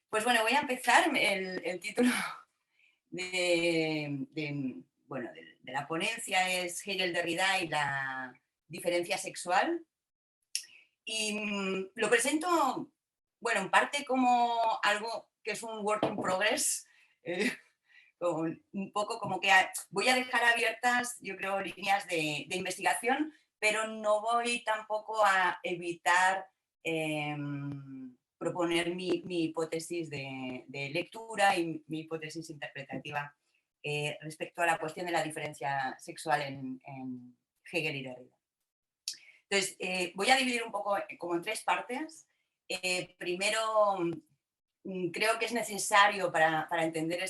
Pues bueno, voy a empezar. El título bueno, de la ponencia es Hegel, Derrida y la diferencia sexual. Y lo presento, bueno, en parte como algo que es un work in progress, eh, un poco como que voy a dejar abiertas, yo creo, líneas de investigación, pero no voy tampoco a evitar proponer mi hipótesis de lectura y mi hipótesis interpretativa respecto a la cuestión de la diferencia sexual en Hegel y Derrida. Entonces, voy a dividir un poco como en tres partes. Primero, creo que es necesario para entender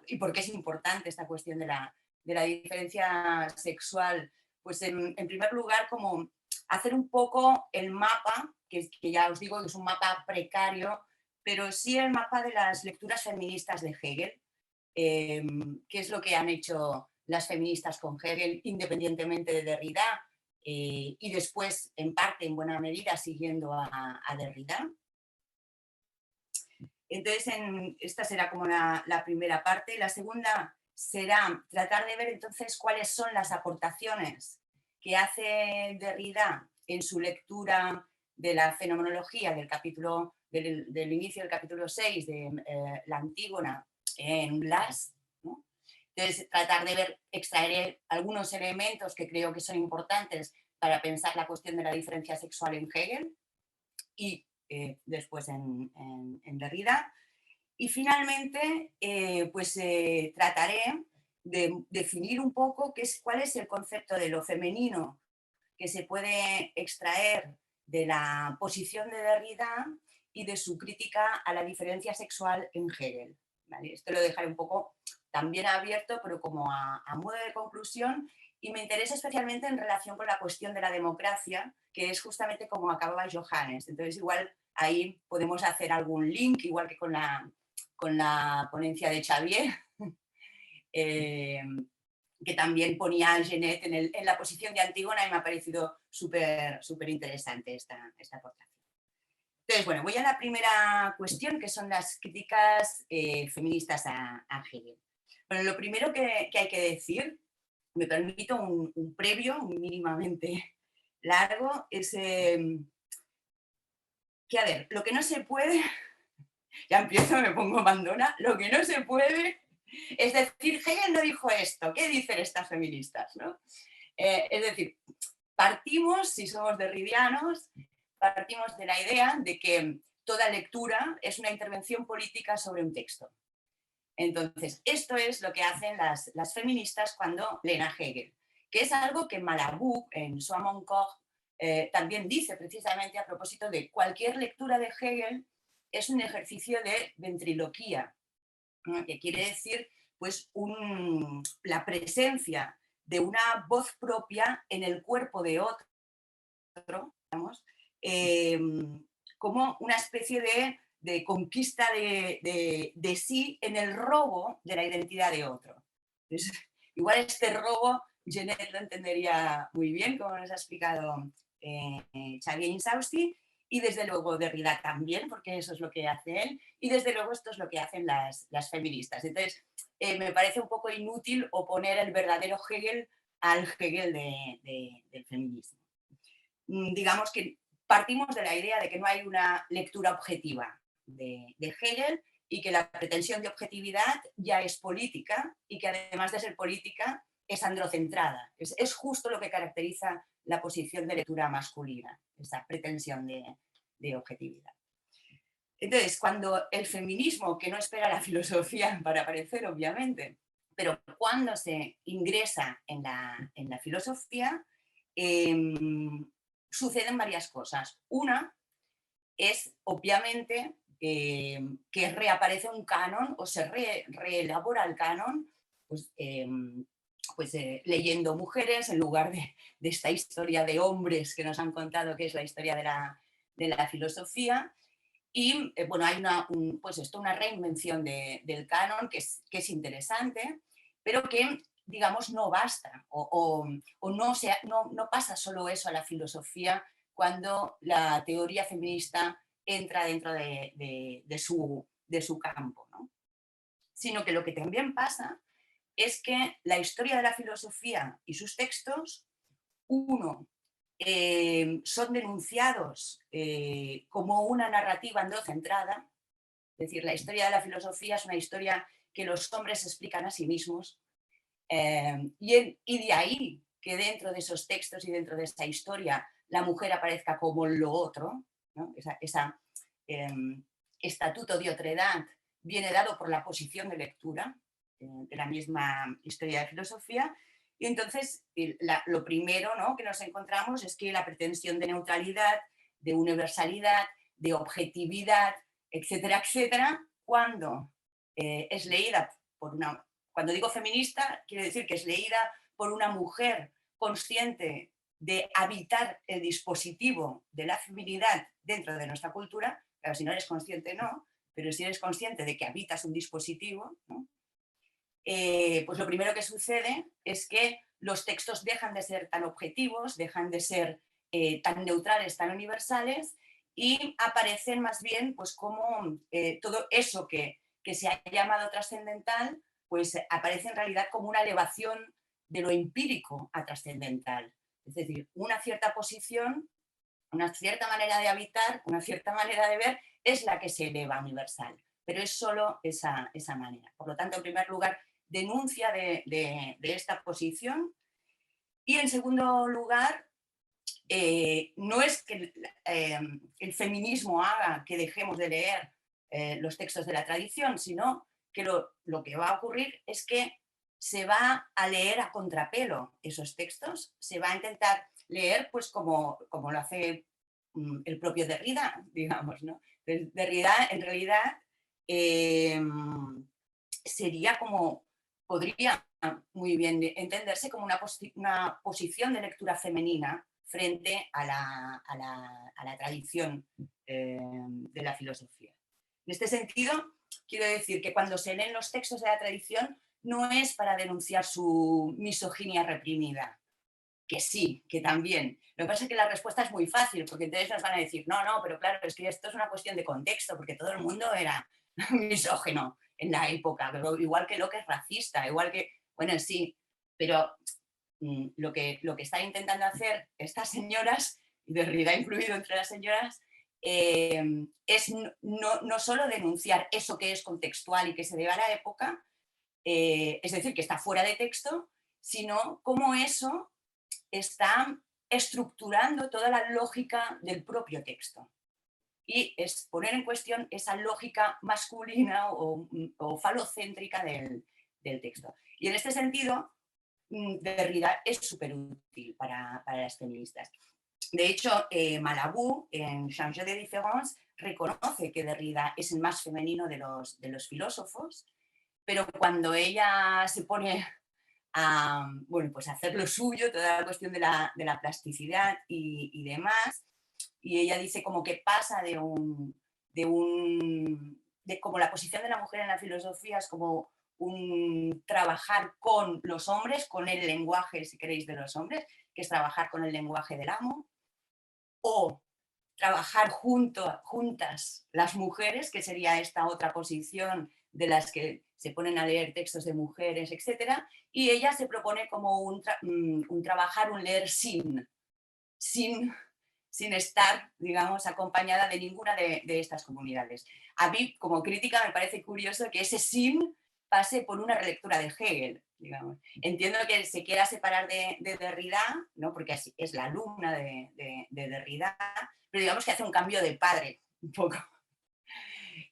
y por qué es importante esta cuestión de la diferencia sexual, pues en primer lugar, como hacer un poco el mapa, que ya os digo que es un mapa precario, pero sí el mapa de las lecturas feministas de Hegel, qué es lo que han hecho las feministas con Hegel, independientemente de Derrida, y después, en parte, en buena medida, siguiendo a Derrida. Entonces, esta será como la primera parte. La segunda será tratar de ver entonces cuáles son las aportaciones que hace Derrida en su lectura de la fenomenología del inicio del capítulo 6 de la Antígona en Blas, ¿no? Entonces, tratar de extraer algunos elementos que creo que son importantes para pensar la cuestión de la diferencia sexual en Hegel y después en Derrida. Y finalmente, trataré de definir un poco cuál es el concepto de lo femenino que se puede extraer de la posición de Derrida y de su crítica a la diferencia sexual en Hegel. ¿Vale? Esto lo dejaré un poco también abierto, pero como a modo de conclusión, y me interesa especialmente en relación con la cuestión de la democracia, que es justamente como acababa Johannes. Entonces, igual ahí podemos hacer algún link, igual que con la ponencia de Xavier, eh, que también ponía a Genet en la posición de Antígona y me ha parecido súper interesante esta aportación. Entonces, bueno, voy a la primera cuestión, que son las críticas feministas a Hegel. Bueno, lo primero que hay que decir, me permito un previo mínimamente largo, es que, a ver, lo que no se puede, ya empiezo, me pongo bandona, lo que no se puede es decir, Hegel no dijo esto, ¿qué dicen estas feministas? ¿No? Es decir, partimos, si somos derridianos, partimos de la idea de que toda lectura es una intervención política sobre un texto. Entonces, esto es lo que hacen las feministas cuando leen a Hegel, que es algo que Malabou, en Soi mon corps, también dice precisamente a propósito de cualquier lectura de Hegel es un ejercicio de ventriloquía, ¿no? Que quiere decir pues la presencia de una voz propia en el cuerpo de otro, digamos, eh, como una especie de conquista de sí en el robo de la identidad de otro. Entonces, igual este robo Genet lo entendería muy bien, como nos ha explicado Xavier Insausti, y desde luego Derrida también, porque eso es lo que hace él, y desde luego esto es lo que hacen las feministas. Entonces, me parece un poco inútil oponer el verdadero Hegel al Hegel del feminismo. Digamos que partimos de la idea de que no hay una lectura objetiva de Hegel y que la pretensión de objetividad ya es política y que además de ser política es androcentrada. Es justo lo que caracteriza la posición de lectura masculina, esa pretensión de objetividad. Entonces, cuando el feminismo, que no espera la filosofía para aparecer, obviamente, pero cuando se ingresa en la filosofía, eh, suceden varias cosas. Una es, obviamente, que reaparece un canon o se reelabora el canon, pues, leyendo mujeres en lugar de esta historia de hombres que nos han contado que es la historia de la filosofía. Y bueno, hay una reinvención del canon que es interesante, pero que, digamos, no basta o no pasa solo eso a la filosofía cuando la teoría feminista entra dentro de de su campo, ¿no? Sino que lo que también pasa es que la historia de la filosofía y sus textos, uno, son denunciados como una narrativa androcentrada, es decir, la historia de la filosofía es una historia que los hombres explican a sí mismos, y de ahí que dentro de esos textos y dentro de esta historia la mujer aparezca como lo otro, ¿no? Esa estatuto de otredad viene dado por la posición de lectura de la misma historia de filosofía. Y entonces lo primero, ¿no?, que nos encontramos es que la pretensión de neutralidad, de universalidad, de objetividad, etcétera, etcétera, cuando es leída por una... Cuando digo feminista, quiere decir que es leída por una mujer consciente de habitar el dispositivo de la feminidad dentro de nuestra cultura. Claro, si no eres consciente, no, pero si eres consciente de que habitas un dispositivo, ¿no? Pues lo primero que sucede es que los textos dejan de ser tan objetivos, dejan de ser tan neutrales, tan universales, y aparecen más bien pues como todo eso que se ha llamado trascendental, pues aparece en realidad como una elevación de lo empírico a trascendental. Es decir, una cierta posición, una cierta manera de habitar, una cierta manera de ver es la que se eleva a universal, pero es solo esa manera. Por lo tanto, en primer lugar, denuncia de esta posición, y en segundo lugar, no es que el feminismo haga que dejemos de leer los textos de la tradición, sino que lo que va a ocurrir es que se va a leer a contrapelo esos textos, se va a intentar leer pues como lo hace el propio Derrida, digamos, ¿no? Derrida en realidad sería como, podría muy bien entenderse como una posición de lectura femenina frente a la tradición de la filosofía. En este sentido, quiero decir que cuando se leen los textos de la tradición no es para denunciar su misoginia reprimida, que sí, que también. Lo que pasa es que la respuesta es muy fácil, porque entonces nos van a decir, no, pero claro, es que esto es una cuestión de contexto, porque todo el mundo era misógino en la época, pero igual que Locke es racista, igual que, bueno, sí, pero lo que están intentando hacer estas señoras, y Derrida incluido entre las señoras, es no solo denunciar eso que es contextual y que se debe a la época, es decir, que está fuera de texto, sino cómo eso está estructurando toda la lógica del propio texto. Y es poner en cuestión esa lógica masculina o falocéntrica del texto. Y en este sentido, Derrida es súper útil para las feministas. De hecho, Malabou, en Changer de Différence, reconoce que Derrida es el más femenino de los filósofos, pero cuando ella se pone a, bueno, pues a hacer lo suyo, toda la cuestión de la plasticidad y demás, y ella dice como que pasa de como la posición de la mujer en la filosofía es como un trabajar con los hombres, con el lenguaje, si queréis, de los hombres, que es trabajar con el lenguaje del amo, o trabajar juntas las mujeres, que sería esta otra posición de las que se ponen a leer textos de mujeres, etc. Y ella se propone como un trabajar, un leer sin estar, digamos, acompañada de ninguna de estas comunidades. A mí, como crítica, me parece curioso que ese sin pase por una relectura de Hegel, digamos. Entiendo que se quiera separar de Derrida, ¿no?, porque es la alumna de Derrida, pero digamos que hace un cambio de padre, un poco.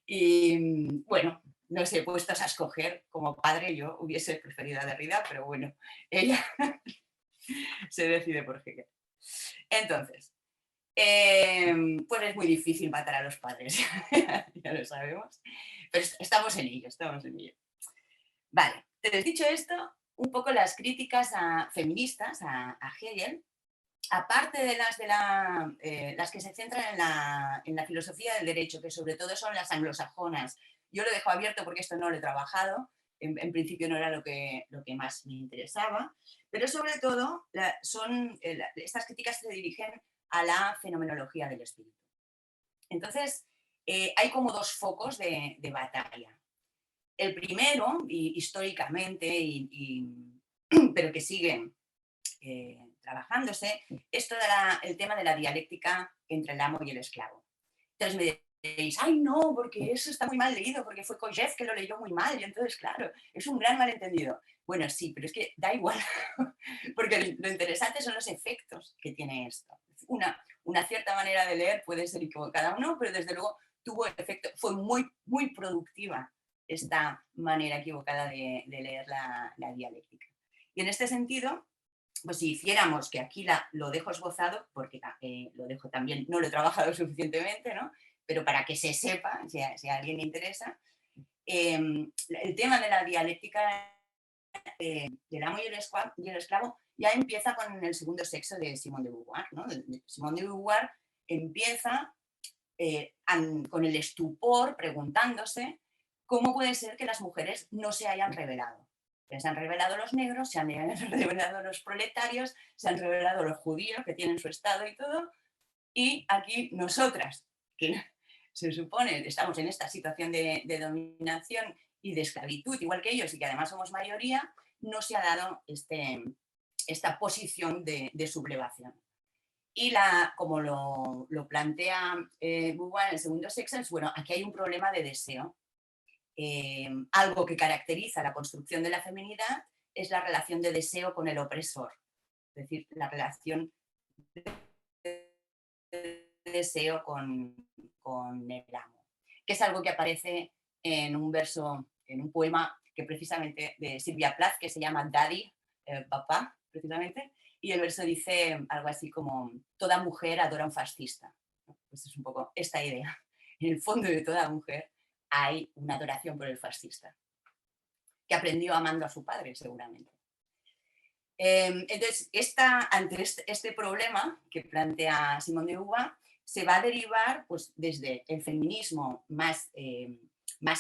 Y bueno, no sé, puestos a escoger como padre, yo hubiese preferido a Derrida, pero bueno, ella se decide por Hegel. Entonces, pues es muy difícil matar a los padres, ya lo sabemos, pero estamos en ello, Vale, entonces, dicho esto, un poco las críticas feministas a Hegel, aparte de las que se centran en la filosofía del derecho, que sobre todo son las anglosajonas. Yo lo dejo abierto porque esto no lo he trabajado, en principio no era lo que más me interesaba, pero sobre todo estas críticas se dirigen a la fenomenología del espíritu. Entonces, hay como dos focos de batalla. El primero, históricamente, pero que sigue trabajándose, es todo el tema de la dialéctica entre el amo y el esclavo. Entonces me diréis, ay no, porque eso está muy mal leído, porque fue Kojève que lo leyó muy mal, y entonces claro, es un gran malentendido. Bueno, sí, pero es que da igual, porque lo interesante son los efectos que tiene esto. Una cierta manera de leer puede ser equivocada o no, pero desde luego tuvo efecto, fue muy productiva esta manera equivocada de leer la dialéctica. Y en este sentido, pues si hiciéramos, que aquí lo dejo esbozado, porque lo dejo también, no lo he trabajado suficientemente, ¿no? Pero para que se sepa, si a alguien le interesa, el tema de la dialéctica del amo y el esclavo ya empieza con el segundo sexo de Simone de Beauvoir, ¿no? Simone de Beauvoir empieza con el estupor, preguntándose cómo puede ser que las mujeres no se hayan rebelado. Se han revelado los negros, se han revelado los proletarios, se han revelado los judíos que tienen su estado y todo, y aquí nosotras, que se supone que estamos en esta situación de dominación y de esclavitud, igual que ellos, y que además somos mayoría, no se ha dado esta posición de sublevación. Y como lo plantea Beauvoir en el segundo sexo, es bueno, aquí hay un problema de deseo. Algo que caracteriza la construcción de la feminidad es la relación de deseo con el opresor, es decir, la relación de deseo con el amo, que es algo que aparece en un verso, en un poema que precisamente de Silvia Plath, que se llama Daddy, papá, precisamente, y el verso dice algo así como: toda mujer adora a un fascista. Pues es un poco esta idea. En el fondo de toda mujer hay una adoración por el fascista, que aprendió amando a su padre, seguramente. Entonces, ante este problema que plantea Simone de Beauvoir, se va a derivar pues, desde el feminismo más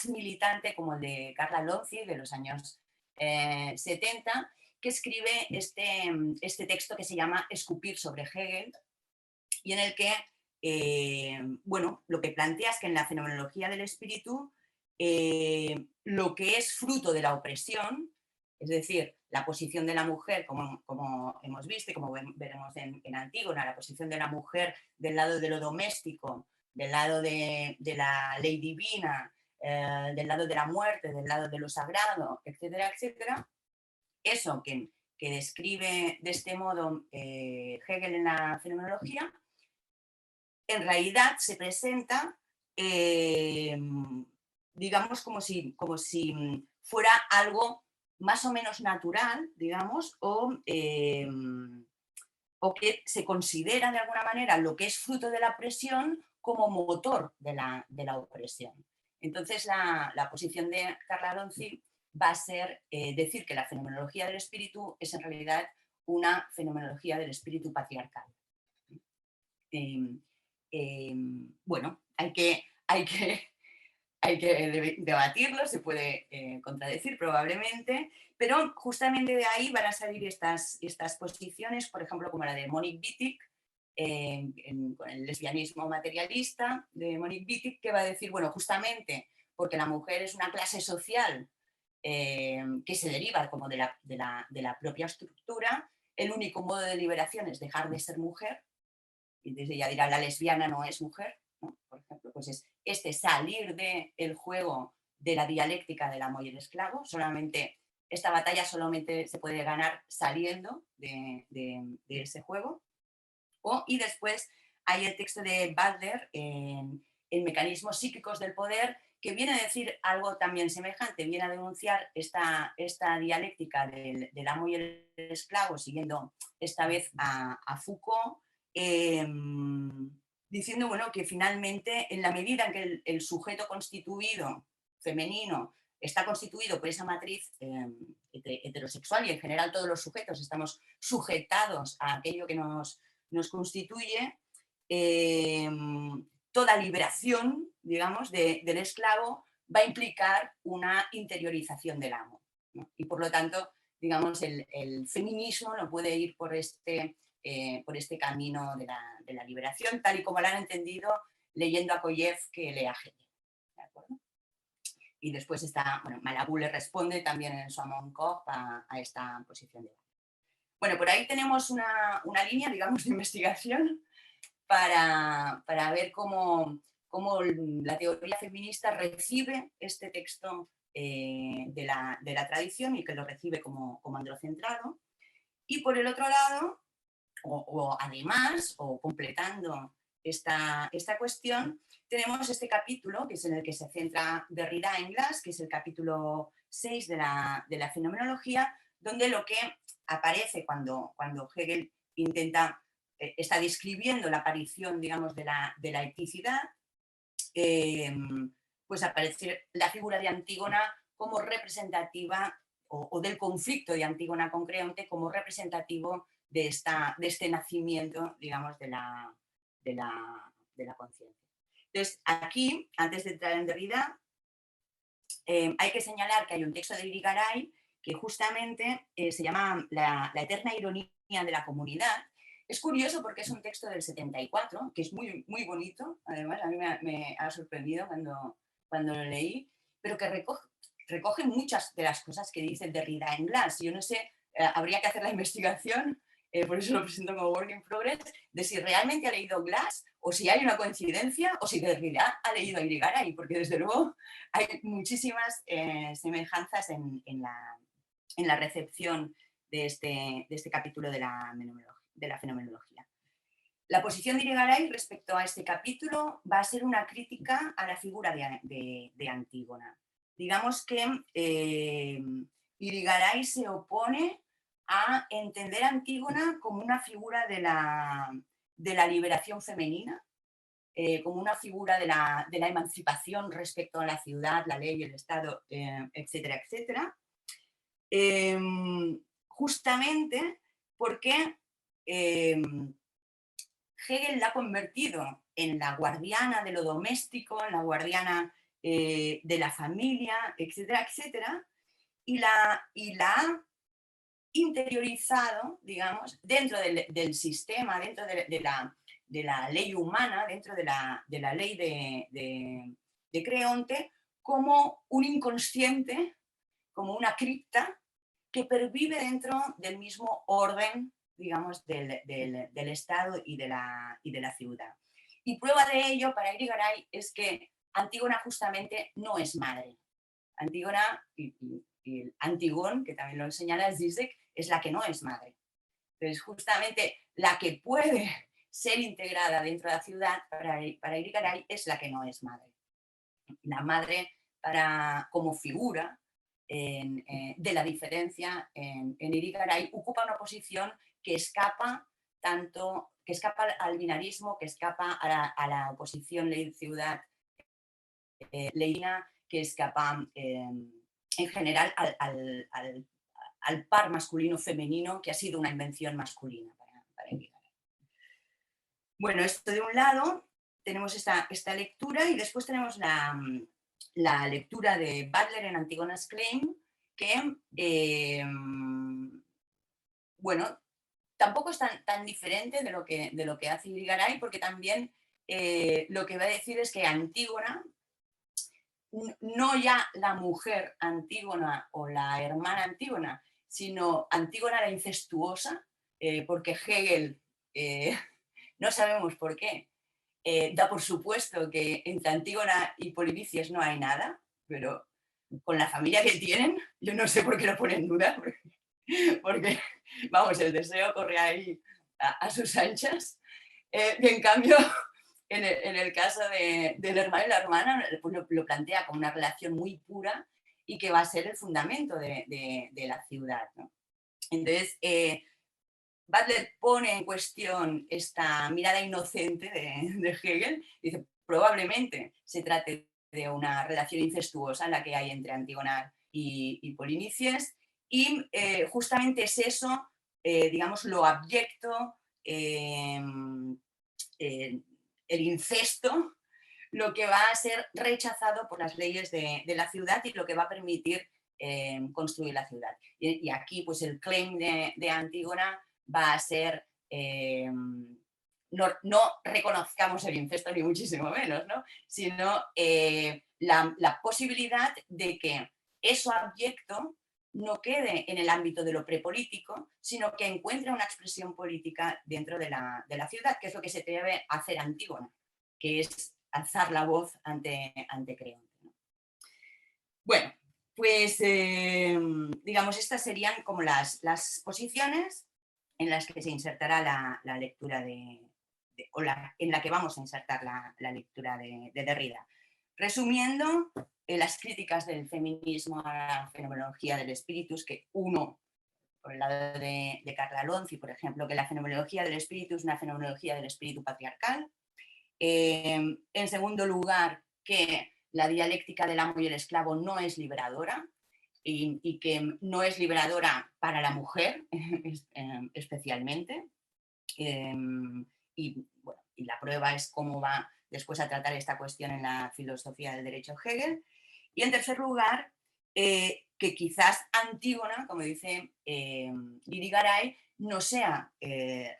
militante, como el de Carla Lonzi, de los años 70, que escribe este texto que se llama Escupir sobre Hegel, y en el que bueno, lo que plantea es que en la fenomenología del espíritu, lo que es fruto de la opresión, es decir, la posición de la mujer, como hemos visto y como veremos en Antígona, la posición de la mujer del lado de lo doméstico, del lado de la ley divina, del lado de la muerte, del lado de lo sagrado, etcétera, etcétera, eso que describe de este modo Hegel en la fenomenología, en realidad se presenta, digamos, como si fuera algo más o menos natural, digamos, o que se considera de alguna manera lo que es fruto de la opresión como motor de la opresión. Entonces la posición de Carla Lonzi va a ser decir que la fenomenología del espíritu es en realidad una fenomenología del espíritu patriarcal. Bueno, hay que debatirlo, se puede contradecir probablemente, pero justamente de ahí van a salir estas posiciones, por ejemplo, como la de Monique Wittig, con el lesbianismo materialista de Monique Wittig, que va a decir, bueno, justamente porque la mujer es una clase social que se deriva como de la propia estructura, el único modo de liberación es dejar de ser mujer, y desde ya dirá, la lesbiana no es mujer, ¿no? Por ejemplo, pues es salir del juego de la dialéctica del amo y el esclavo. Esta batalla solamente se puede ganar saliendo de ese juego. Y después hay el texto de Butler en Mecanismos psíquicos del poder, que viene a decir algo también semejante, viene a denunciar esta dialéctica del amo y el esclavo, siguiendo esta vez a Foucault, diciendo bueno, que finalmente en la medida en que el sujeto constituido femenino está constituido por esa matriz heterosexual, y en general todos los sujetos estamos sujetados a aquello que nos constituye, toda liberación, digamos, del esclavo va a implicar una interiorización del amo, ¿no? Y por lo tanto, digamos, el feminismo no puede ir por este camino de la liberación, tal y como lo han entendido leyendo a Koyev que lea Hegel. ¿De acuerdo? Y después está, bueno, Malabou le responde también en su Amon Koch a esta posición de... Bueno, por ahí tenemos una línea, digamos, de investigación para ver cómo la teoría feminista recibe este texto de la tradición y que lo recibe como androcentrado. Y por el otro lado, o además, o completando esta cuestión, tenemos este capítulo, que es en el que se centra Derrida en Glass, que es el capítulo 6 de la fenomenología, donde lo que aparece cuando Hegel está describiendo la aparición, digamos, de la eticidad, pues aparece la figura de Antígona como representativa, o del conflicto de Antígona con Creonte como representativo de este nacimiento, digamos, de la conciencia. Entonces, aquí, antes de entrar en Derrida, hay que señalar que hay un texto de Irigaray que justamente se llama la eterna ironía de la comunidad. Es curioso porque es un texto del 74, que es muy, muy bonito, además a mí me ha sorprendido cuando lo leí, pero que recoge muchas de las cosas que dice Derrida en Glass. Yo no sé, habría que hacer la investigación, por eso lo presento como work in progress, de si realmente ha leído Glass o si hay una coincidencia o si Derrida ha leído a Irigaray, porque desde luego hay muchísimas semejanzas en la recepción de este capítulo de la fenomenología. La posición de Irigaray respecto a este capítulo va a ser una crítica a la figura de Antígona. Digamos que Irigaray se opone a entender a Antígona como una figura de la liberación femenina, como una figura de la emancipación respecto a la ciudad, la ley, el Estado, etcétera, etcétera. Justamente porque Hegel la ha convertido en la guardiana de lo doméstico, en la guardiana de la familia, etcétera, etcétera, y la ha interiorizado, digamos, dentro del sistema, dentro de la ley humana, dentro de la ley de Creonte, como un inconsciente, como una cripta que pervive dentro del mismo orden, digamos, del Estado y de la ciudad. Y prueba de ello para Irigaray es que Antígona justamente no es madre. Antígona y Antigón, que también lo señala Zizek, es la que no es madre. Entonces, justamente la que puede ser integrada dentro de la ciudad para Irigaray es la que no es madre. La madre como figura de la diferencia en Irigaray ocupa una posición que escapa al binarismo, que escapa a la oposición ley-ciudad leína, que escapa en general al par masculino-femenino, que ha sido una invención masculina para Irigaray. Bueno, esto de un lado, tenemos esta lectura y después tenemos la lectura de Butler en Antigona's Claim, que, bueno, tampoco es tan diferente de lo que hace Irigaray, porque también lo que va a decir es que Antígona, no ya la mujer Antígona o la hermana Antígona, sino Antígona la incestuosa, porque Hegel, no sabemos por qué, da por supuesto que entre Antígona y Polinices no hay nada, pero con la familia que tienen, yo no sé por qué lo ponen en duda, porque, vamos, el deseo corre ahí a sus anchas. Y en cambio, en el caso del hermano y la hermana, pues lo plantea como una relación muy pura y que va a ser el fundamento de la ciudad, ¿no? Entonces, Butler pone en cuestión esta mirada inocente de Hegel, dice, probablemente se trate de una relación incestuosa en la que hay entre Antígona y Polinices, y justamente es eso, digamos, lo abyecto, el incesto, lo que va a ser rechazado por las leyes de la ciudad y lo que va a permitir construir la ciudad. Y aquí, pues, el claim de Antígona va a ser no reconozcamos el incesto ni muchísimo menos, ¿no? Sino la posibilidad de que eso abyecto no quede en el ámbito de lo prepolítico, sino que encuentre una expresión política dentro de la ciudad, que es lo que se debe hacer Antígona, que es alzar la voz ante Creonte, ¿no? Bueno, pues digamos, estas serían como las posiciones en las que se insertará la lectura en la que vamos a insertar la lectura de Derrida. Resumiendo, las críticas del feminismo a la fenomenología del espíritu es que uno, por el lado de Carla Lonzi, por ejemplo, que la fenomenología del espíritu es una fenomenología del espíritu patriarcal. En segundo lugar, que la dialéctica del amo y el esclavo no es liberadora y que no es liberadora para la mujer especialmente. Y la prueba es cómo va después a tratar esta cuestión en la filosofía del derecho Hegel. Y en tercer lugar, que quizás Antígona, como dice Irigaray, no sea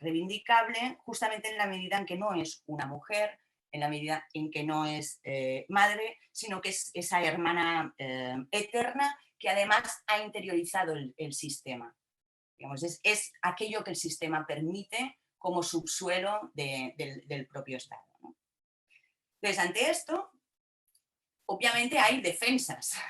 reivindicable justamente en la medida en que no es una mujer, en la medida en que no es madre, sino que es esa hermana eterna que además ha interiorizado el sistema. Digamos, es aquello que el sistema permite como subsuelo del propio Estado, ¿no? Entonces, ante esto, obviamente hay defensas.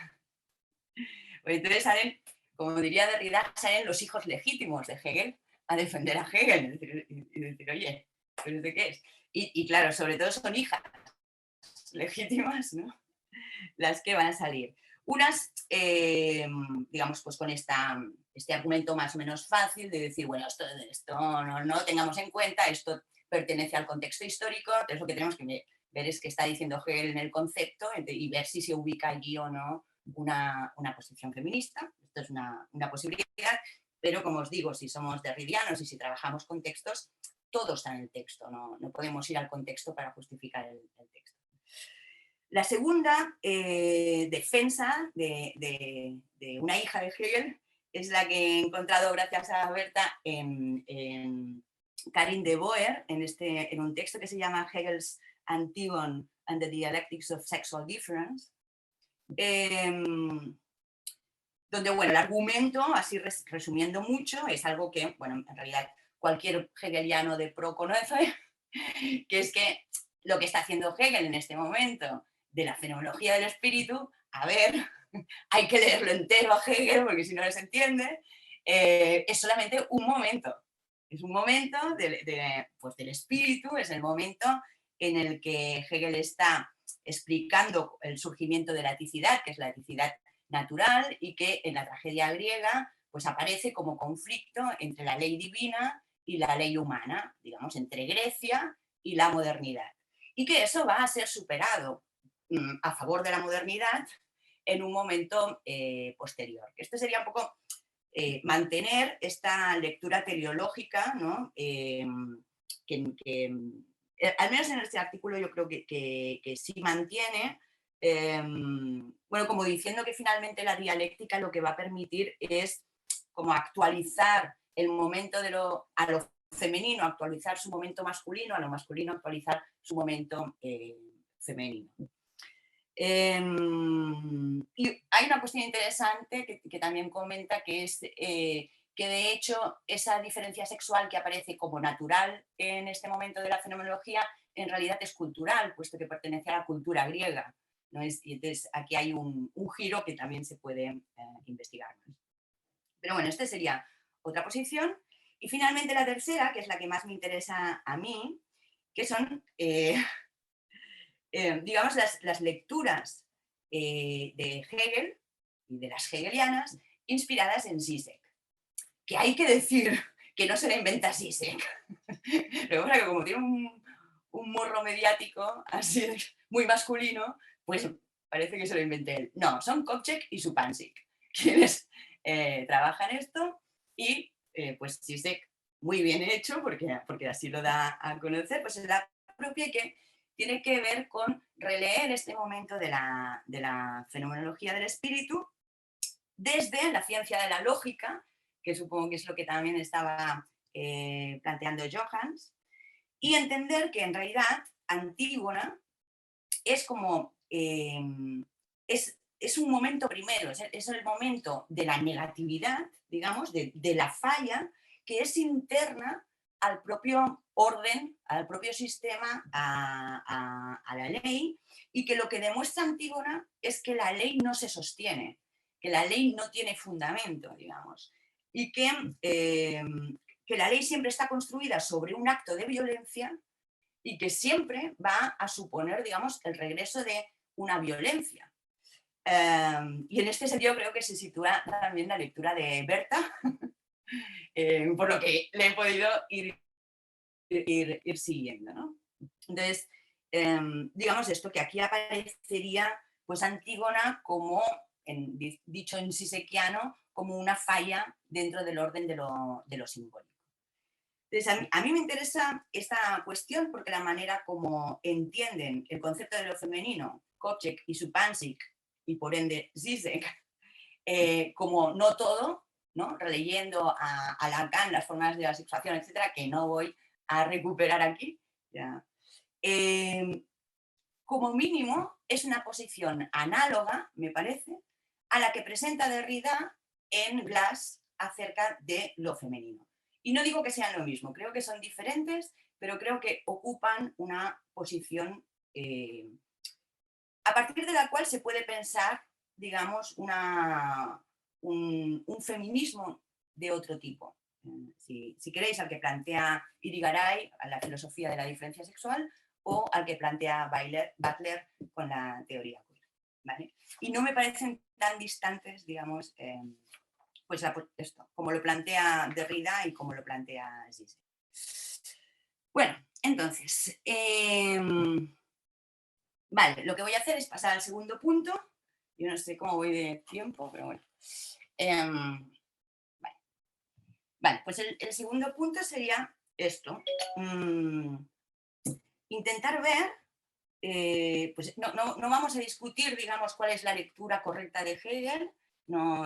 Entonces salen, como diría Derrida, salen los hijos legítimos de Hegel a defender a Hegel y decir, oye, ¿pero de qué es? Y claro, sobre todo son hijas legítimas, ¿no? Las que van a salir. Unas, digamos, pues con este argumento más o menos fácil de decir, bueno, esto no tengamos en cuenta, esto pertenece al contexto histórico, entonces lo que tenemos que ver es qué está diciendo Hegel en el concepto y ver si se ubica allí o no una posición feminista. Esto es una posibilidad, pero como os digo, si somos derridianos y si trabajamos con textos, todo está en el texto, no podemos ir al contexto para justificar el texto. La segunda defensa de una hija de Hegel es la que he encontrado gracias a Berta en Karin de Boer, en un texto que se llama Hegel's Antigone and the Dialectics of Sexual Difference, donde, bueno, el argumento, así resumiendo mucho, es algo que, bueno, en realidad cualquier hegeliano de pro conoce, que es que lo que está haciendo Hegel en este momento de la fenomenología del espíritu, a ver, hay que leerlo entero a Hegel porque si no se entiende, es solamente un momento. Es un momento pues del espíritu, es el momento en el que Hegel está explicando el surgimiento de la eticidad, que es la eticidad natural y que en la tragedia griega pues aparece como conflicto entre la ley divina y la ley humana, digamos, entre Grecia y la modernidad. Y que eso va a ser superado a favor de la modernidad en un momento posterior. Esto sería un poco mantener esta lectura teleológica, ¿no? Al menos en este artículo yo creo que sí mantiene, bueno, como diciendo que finalmente la dialéctica lo que va a permitir es como actualizar el momento a lo femenino, actualizar su momento masculino, a lo masculino actualizar su momento femenino. Y hay una cuestión interesante que también comenta, que es que de hecho esa diferencia sexual que aparece como natural en este momento de la fenomenología en realidad es cultural, puesto que pertenece a la cultura griega, ¿no? Y entonces aquí hay un giro que también se puede investigar más. Pero bueno, esta sería otra posición. Y finalmente la tercera, que es la que más me interesa a mí, que son digamos, las lecturas de Hegel y de las hegelianas inspiradas en Zizek. Que hay que decir que no se la inventa Zizek. Lo que pasa es que como tiene un morro mediático así muy masculino, pues parece que se lo inventé él. No, son Kopček y Supancic quienes trabajan esto y pues Zizek, muy bien hecho, porque así lo da a conocer, pues es la propia que tiene que ver con releer este momento de la fenomenología del espíritu desde la ciencia de la lógica, que supongo que es lo que también estaba planteando Johans, y entender que en realidad Antígona es como, es un momento primero, es el momento de la negatividad, digamos, de la falla, que es interna al propio orden, al propio sistema, a la ley, y que lo que demuestra Antígona es que la ley no se sostiene, que la ley no tiene fundamento, digamos, y que la ley siempre está construida sobre un acto de violencia y que siempre va a suponer, digamos, el regreso de una violencia. Y en este sentido creo que se sitúa también la lectura de Berta, por lo que le he podido ir siguiendo, ¿no? Entonces, digamos esto, que aquí aparecería pues Antígona como, dicho en sisequiano, como una falla dentro del orden de lo simbólico. Entonces, a mí me interesa esta cuestión porque la manera como entienden el concepto de lo femenino, Kopček y Supancic, y por ende Zizek, como no todo, ¿no? Releyendo a Lacan las formas de la sexuación, etcétera, que no voy a recuperar aquí. Ya. Como mínimo, es una posición análoga, me parece, a la que presenta Derrida en Glass acerca de lo femenino. Y no digo que sean lo mismo, creo que son diferentes, pero creo que ocupan una posición a partir de la cual se puede pensar, digamos, un feminismo de otro tipo. Si queréis, al que plantea Irigaray, a la filosofía de la diferencia sexual, o al que plantea Butler con la teoría queer, ¿vale? Y no me parecen tan distantes, digamos, pues esto, como lo plantea Derrida y como lo plantea Zizek. Bueno, entonces, vale, lo que voy a hacer es pasar al segundo punto. Yo no sé cómo voy de tiempo, pero bueno. Vale, pues el segundo punto sería esto. Intentar ver, pues no vamos a discutir, digamos, cuál es la lectura correcta de Hegel,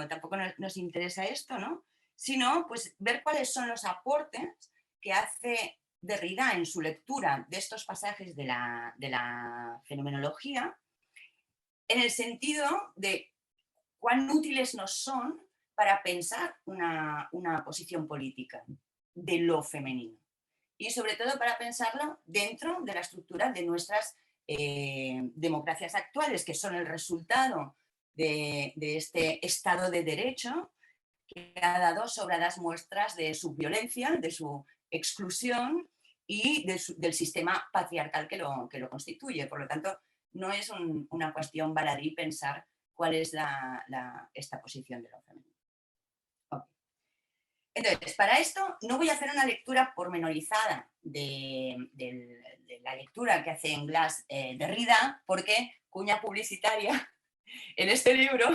tampoco nos interesa esto, ¿no? Sino, pues, ver cuáles son los aportes que hace Derrida en su lectura de estos pasajes de la fenomenología, en el sentido de cuán útiles nos son para pensar una posición política de lo femenino. Y sobre todo para pensarlo dentro de la estructura de nuestras democracias actuales, que son el resultado de este Estado de Derecho que ha dado sobradas muestras de su violencia, de su exclusión y del sistema patriarcal que lo constituye. Por lo tanto, no es una cuestión baladí pensar cuál es esta posición de lo femenino. Okay. Entonces, para esto no voy a hacer una lectura pormenorizada de la lectura que hace en Glass Derrida, porque, cuña publicitaria, en este libro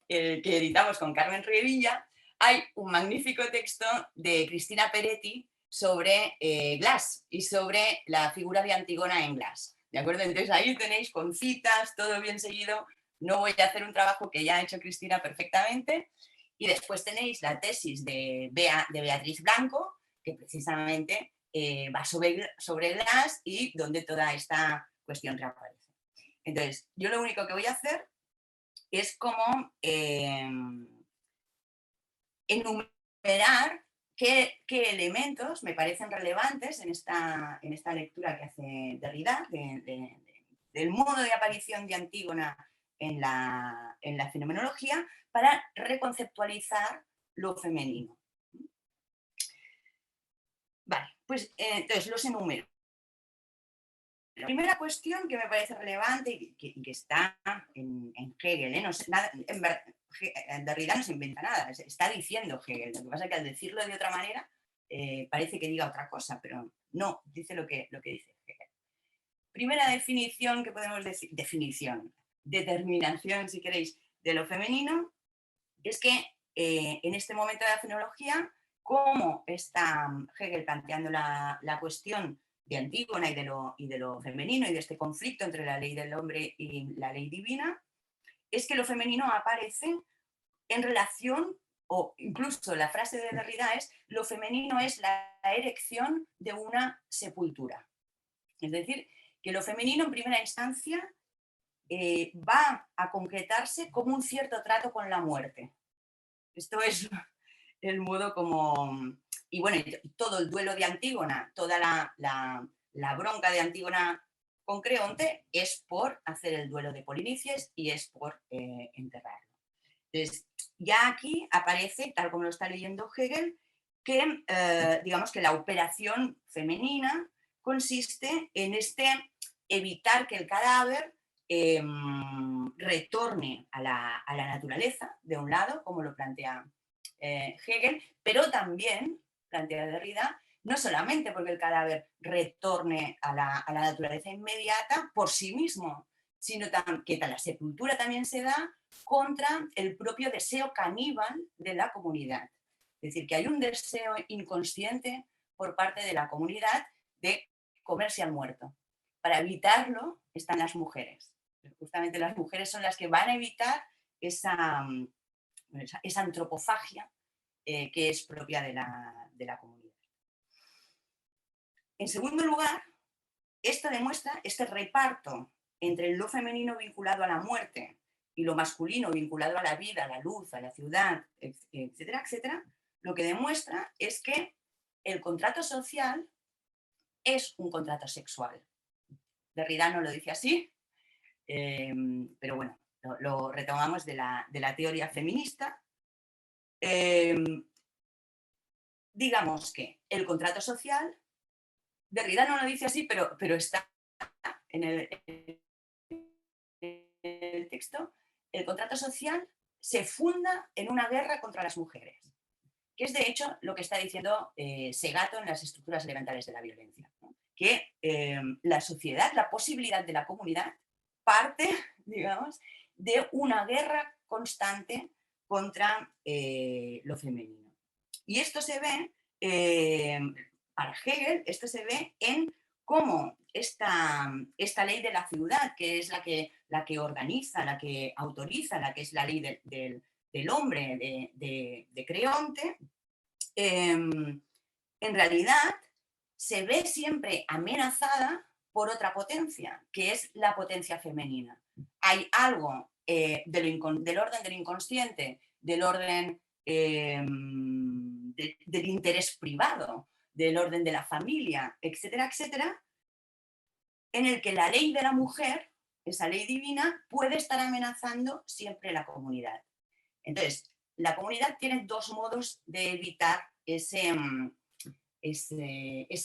que editamos con Carmen Revilla, hay un magnífico texto de Cristina Peretti sobre Glass y sobre la figura de Antígona en Glass. ¿De acuerdo? Entonces ahí tenéis con citas, todo bien seguido. No voy a hacer un trabajo que ya ha hecho Cristina perfectamente. Y después tenéis la tesis de Beatriz Blanco, que precisamente va sobre Glass y donde toda esta cuestión reaparece. Entonces, yo lo único que voy a hacer es como enumerar qué elementos me parecen relevantes en esta lectura que hace Derrida del modo de aparición de Antígona en la fenomenología para reconceptualizar lo femenino. Vale, pues entonces los enumero. La primera cuestión que me parece relevante y que está en Hegel, no sé, Derrida no se inventa nada, está diciendo Hegel. Lo que pasa es que al decirlo de otra manera parece que diga otra cosa, pero no, dice lo que dice Hegel. Primera definición que podemos decir, determinación, si queréis, de lo femenino, es que en este momento de la fenomenología, como está Hegel planteando la cuestión de Antígona y de lo femenino y de este conflicto entre la ley del hombre y la ley divina, es que lo femenino aparece en relación o incluso la frase de Derrida es: lo femenino es la erección de una sepultura. Es decir, que lo femenino en primera instancia va a concretarse como un cierto trato con la muerte. Esto es el modo como... Y bueno, todo el duelo de Antígona, toda la bronca de Antígona con Creonte es por hacer el duelo de Polinices y es por enterrarlo. Entonces, ya aquí aparece, tal como lo está leyendo Hegel, que digamos que la operación femenina consiste en evitar que el cadáver retorne a la naturaleza, de un lado, como lo plantea Hegel, pero también, plantea Derrida, no solamente porque el cadáver retorne a la naturaleza inmediata por sí mismo, sino que la sepultura también se da contra el propio deseo caníbal de la comunidad. Es decir, que hay un deseo inconsciente por parte de la comunidad de comerse al muerto. Para evitarlo están las mujeres. Justamente las mujeres son las que van a evitar esa antropofagia que es propia de la comunidad. En segundo lugar, esto demuestra este reparto entre lo femenino vinculado a la muerte y lo masculino vinculado a la vida, a la luz, a la ciudad, etcétera, etcétera. Lo que demuestra es que el contrato social es un contrato sexual. Derrida no lo dice así, pero bueno, lo retomamos de la teoría feminista. Digamos que el contrato social, Derrida no lo dice así, pero está en el texto, el contrato social se funda en una guerra contra las mujeres, que es de hecho lo que está diciendo Segato en las estructuras elementales de la violencia, ¿no? Que la sociedad, la posibilidad de la comunidad parte, digamos, de una guerra constante contra lo femenino. Y esto se ve, para Hegel, esto se ve en cómo esta ley de la ciudad, que es la que organiza, la que autoriza, la que es la ley del hombre de Creonte, en realidad se ve siempre amenazada por otra potencia, que es la potencia femenina. Hay algo del orden del inconsciente, del orden del interés privado, del orden de la familia, etcétera, etcétera, en el que la ley de la mujer, esa ley divina, puede estar amenazando siempre la comunidad. Entonces, la comunidad tiene dos modos de evitar esa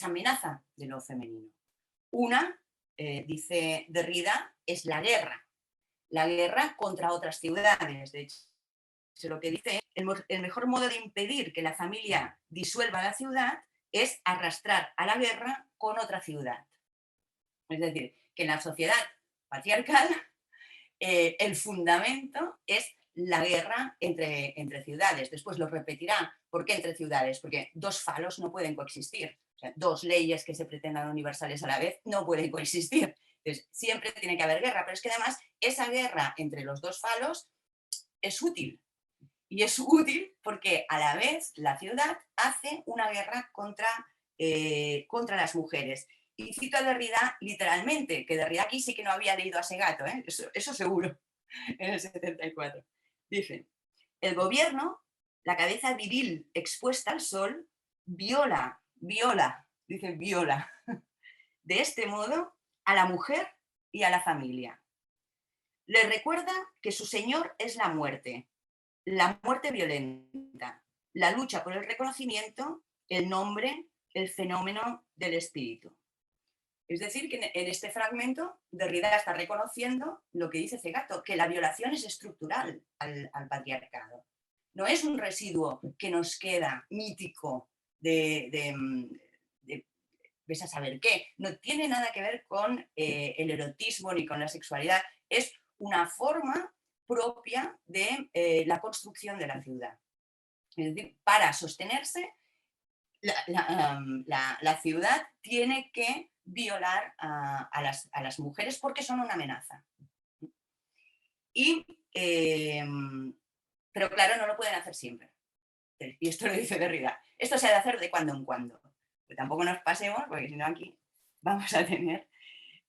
amenaza de lo femenino. Una, dice Derrida, es la guerra contra otras ciudades. De hecho, lo que dice, el mejor modo de impedir que la familia disuelva la ciudad es arrastrar a la guerra con otra ciudad. Es decir, que en la sociedad patriarcal el fundamento es la guerra entre ciudades. Después lo repetirá. ¿Por qué entre ciudades? Porque dos falos no pueden coexistir. O sea, dos leyes que se pretendan universales a la vez no pueden coexistir. Entonces, siempre tiene que haber guerra, pero es que además esa guerra entre los dos falos es útil. Y es útil porque a la vez la ciudad hace una guerra contra las mujeres. Y cito a Derrida literalmente, que Derrida aquí sí que no había leído a Segato, eso seguro, en el 74. Dice, el gobierno, la cabeza viril expuesta al sol, viola, dice viola, de este modo a la mujer y a la familia. Le recuerda que su señor es la muerte violenta, la lucha por el reconocimiento, el nombre, el fenómeno del espíritu. Es decir, que en este fragmento Derrida está reconociendo lo que dice Segato, que la violación es estructural al patriarcado. No es un residuo que nos queda mítico de ves a saber qué. No tiene nada que ver con el erotismo ni con la sexualidad. Es una forma propia de la construcción de la ciudad. Es decir, para sostenerse, la ciudad tiene que violar a las mujeres porque son una amenaza. Y, pero claro, no lo pueden hacer siempre. Y esto lo dice Derrida. Esto se ha de hacer de cuando en cuando. Pues tampoco nos pasemos, porque si no aquí vamos a tener...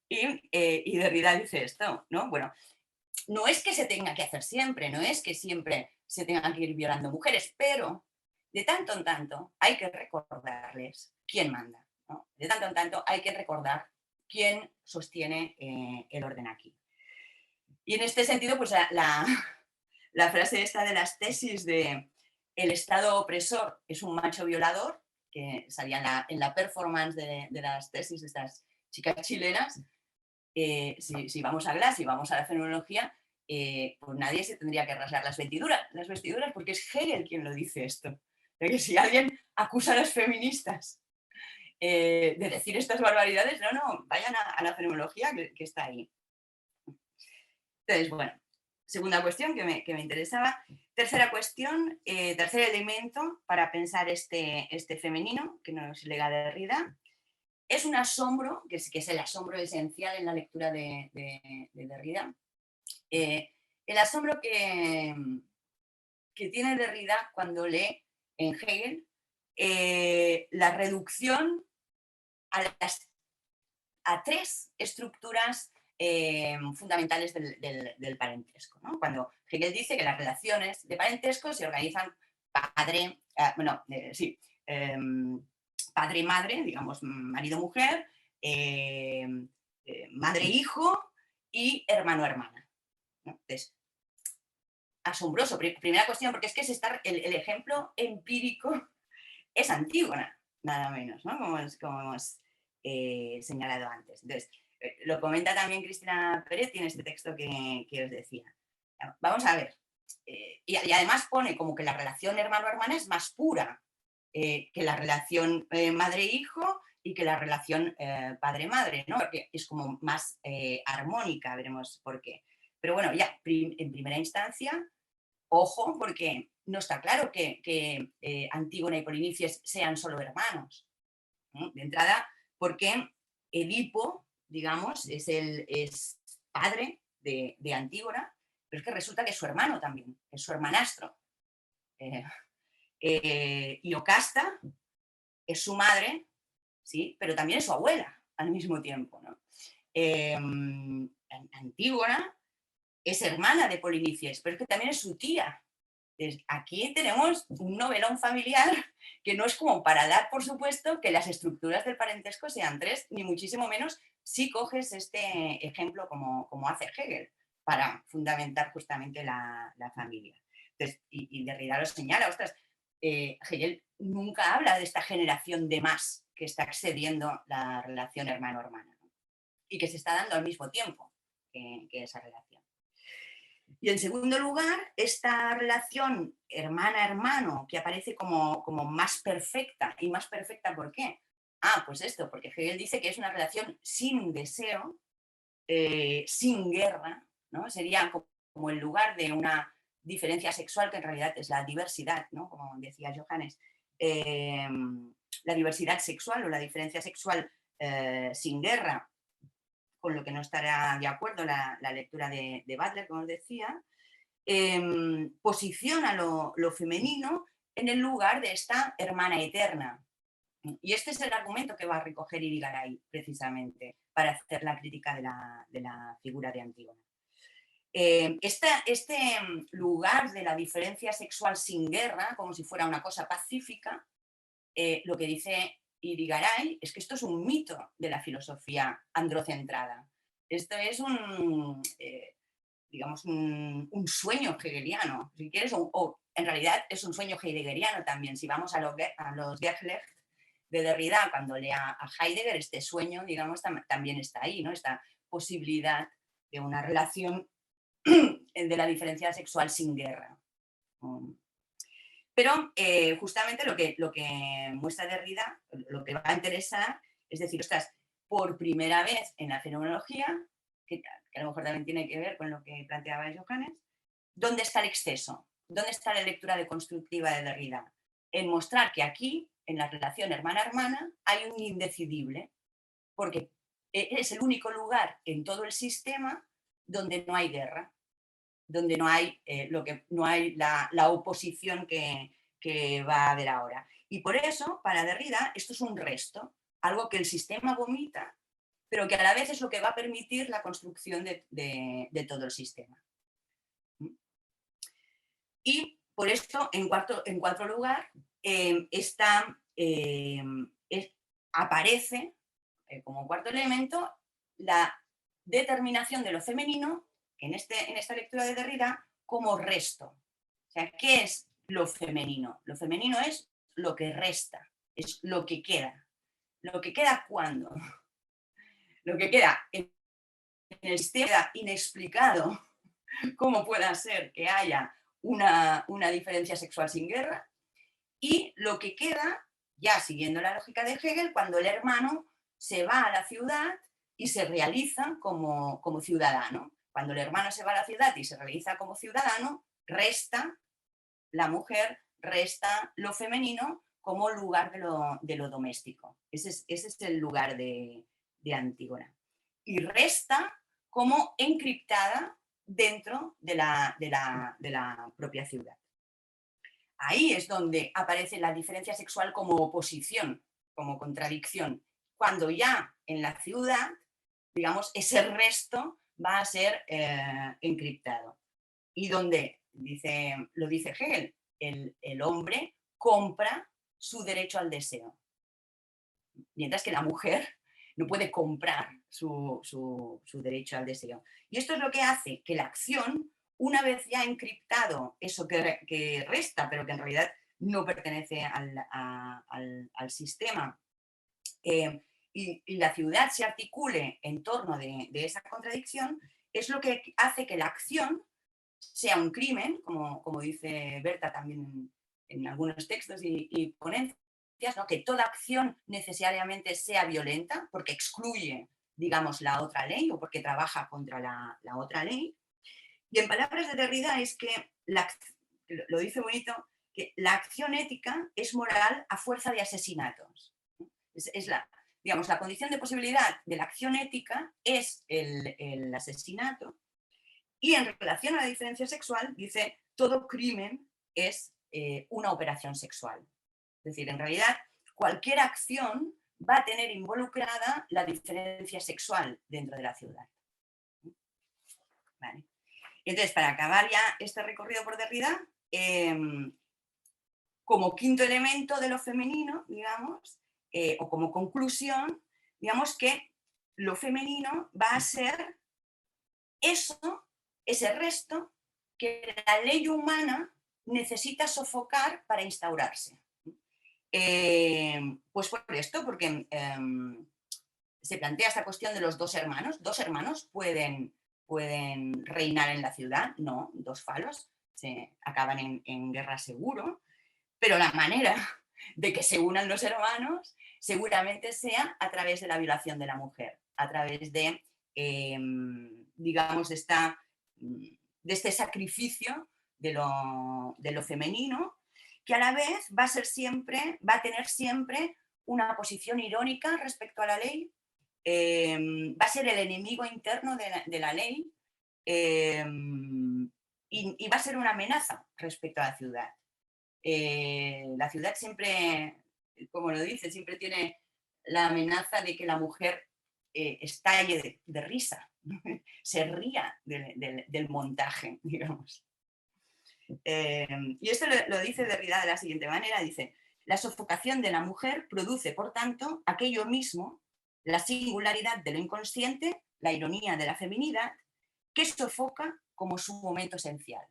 Y Derrida dice esto, ¿no? Bueno, no es que se tenga que hacer siempre, no es que siempre se tengan que ir violando mujeres, pero de tanto en tanto hay que recordarles quién manda, ¿no? De tanto en tanto hay que recordar quién sostiene el orden aquí. Y en este sentido, pues la frase esta de las tesis de el Estado opresor es un macho violador, que salía en la performance de las tesis de estas chicas chilenas, si vamos a Glass y vamos a la fenomenología, pues nadie se tendría que rasgar las vestiduras, porque es Hegel quien lo dice esto. De que si alguien acusa a las feministas de decir estas barbaridades, no, vayan a la fenomenología que está ahí. Entonces, bueno, segunda cuestión que me interesaba. Tercera cuestión, tercer elemento para pensar este femenino que nos lega Derrida. Es un asombro, que es el asombro esencial en la lectura de Derrida. El asombro que tiene Derrida cuando lee en Hegel la reducción a tres estructuras fundamentales del parentesco, ¿no? Cuando Hegel dice que las relaciones de parentesco se organizan padre, padre y madre, digamos, marido-mujer, madre-hijo y hermano-hermana, ¿no? Entonces, asombroso. Primera cuestión, porque es que el ejemplo empírico es Antígona, nada menos, ¿no? Como hemos señalado antes. Entonces, lo comenta también Cristina Pérez en este texto que os decía. Vamos a ver. Y además pone como que la relación hermano-hermana es más pura que la relación madre-hijo y que la relación padre-madre, ¿no? Porque es como más armónica, veremos por qué. Pero bueno, ya en primera instancia, ojo, porque no está claro que Antígona y Polinices sean solo hermanos, ¿no? De entrada, porque Edipo, digamos, es padre de Antígona, pero es que resulta que es su hermano también, es su hermanastro. Iocasta es su madre, ¿sí? Pero también es su abuela al mismo tiempo, ¿no? Antígona es hermana de Polinices, pero es que también es su tía. Entonces, aquí tenemos un novelón familiar que no es como para dar, por supuesto, que las estructuras del parentesco sean tres, ni muchísimo menos si coges este ejemplo como hace Hegel, para fundamentar justamente la familia. Entonces, y Derrida lo señala, ostras, Hegel nunca habla de esta generación de más que está excediendo la relación hermano-hermana, ¿no? Y que se está dando al mismo tiempo que esa relación. Y en segundo lugar, esta relación hermana-hermano que aparece como más perfecta. ¿Y más perfecta por qué? Pues esto, porque Hegel dice que es una relación sin deseo, sin guerra, ¿no? Sería como el lugar de una diferencia sexual que en realidad es la diversidad, ¿no? Como decía Johannes. La diversidad sexual o la diferencia sexual sin guerra, con lo que no estará de acuerdo la lectura de Butler, como os decía, posiciona lo femenino en el lugar de esta hermana eterna. Y este es el argumento que va a recoger Irigaray, precisamente, para hacer la crítica de la figura de Antígona. Este lugar de la diferencia sexual sin guerra, como si fuera una cosa pacífica, lo que dice Irigaray es que esto es un mito de la filosofía androcentrada. Esto es digamos, un sueño hegeliano, si quieres, o en realidad es un sueño heideggeriano también. Si vamos a los Geschlecht de Derrida, cuando lea a Heidegger, este sueño, digamos, también está ahí, ¿no? Esta posibilidad de una relación de la diferencia sexual sin guerra. Pero justamente lo que muestra Derrida, lo que va a interesar, es decir, ostras, por primera vez en la fenomenología, que a lo mejor también tiene que ver con lo que planteaba Johannes, ¿dónde está el exceso? ¿Dónde está la lectura deconstructiva de Derrida? En mostrar que aquí, en la relación hermana-hermana, hay un indecidible, porque es el único lugar en todo el sistema donde no hay guerra, donde no hay, no hay la oposición que que va a haber ahora. Y por eso, para Derrida, esto es un resto, algo que el sistema vomita, pero que a la vez es lo que va a permitir la construcción de todo el sistema. Y por esto, en cuarto lugar, aparece como cuarto elemento la determinación de lo femenino en esta lectura de Derrida como resto. O sea, ¿qué es lo femenino? Lo femenino es lo que resta, es lo que queda. ¿Lo que queda cuándo? Lo que queda en el sistema inexplicado, cómo pueda ser que haya una diferencia sexual sin guerra, y lo que queda, ya siguiendo la lógica de Hegel, cuando el hermano se va a la ciudad y se realiza como ciudadano. Cuando el hermano se va a la ciudad y se realiza como ciudadano, resta la mujer, resta lo femenino como lugar de lo doméstico. Ese es el lugar de Antígona. Y resta como encriptada dentro de la propia ciudad. Ahí es donde aparece la diferencia sexual como oposición, como contradicción, cuando ya en la ciudad, digamos, ese resto va a ser encriptado. Y donde, lo dice Hegel, el hombre compra su derecho al deseo, mientras que la mujer no puede comprar su derecho al deseo. Y esto es lo que hace que la acción, una vez ya encriptado eso que resta, pero que en realidad no pertenece al sistema, y la ciudad se articule en torno de esa contradicción, es lo que hace que la acción sea un crimen, como dice Berta también en algunos textos y ponencias, ¿no? Que toda acción necesariamente sea violenta porque excluye, digamos, la otra ley o porque trabaja contra la otra ley. Y en palabras de Derrida es que, lo dice bonito, que la acción ética es moral a fuerza de asesinatos. Es digamos, la condición de posibilidad de la acción ética es el asesinato. Y en relación a la diferencia sexual, dice, todo crimen es una operación sexual. Es decir, en realidad, cualquier acción va a tener involucrada la diferencia sexual dentro de la ciudad. ¿Vale? Entonces, para acabar ya este recorrido por Derrida, como quinto elemento de lo femenino, digamos, o como conclusión, digamos que lo femenino va a ser ese resto que la ley humana necesita sofocar para instaurarse. Pues por esto, porque se plantea esta cuestión de los dos hermanos. ¿Dos hermanos pueden reinar en la ciudad? No, dos falos se acaban en guerra seguro, pero la manera de que se unan los hermanos seguramente sea a través de la violación de la mujer, a través de, digamos, de este sacrificio de lo femenino, que a la vez va a tener siempre una posición irónica respecto a la ley, va a ser el enemigo interno de la ley, y va a ser una amenaza respecto a la ciudad. La ciudad siempre, como lo dice, siempre tiene la amenaza de que la mujer estalle de risa, se ría del montaje, digamos. Y esto lo dice Derrida de la siguiente manera, dice, la sofocación de la mujer produce, por tanto, aquello mismo, la singularidad de lo inconsciente, la ironía de la feminidad, que sofoca como su momento esencial.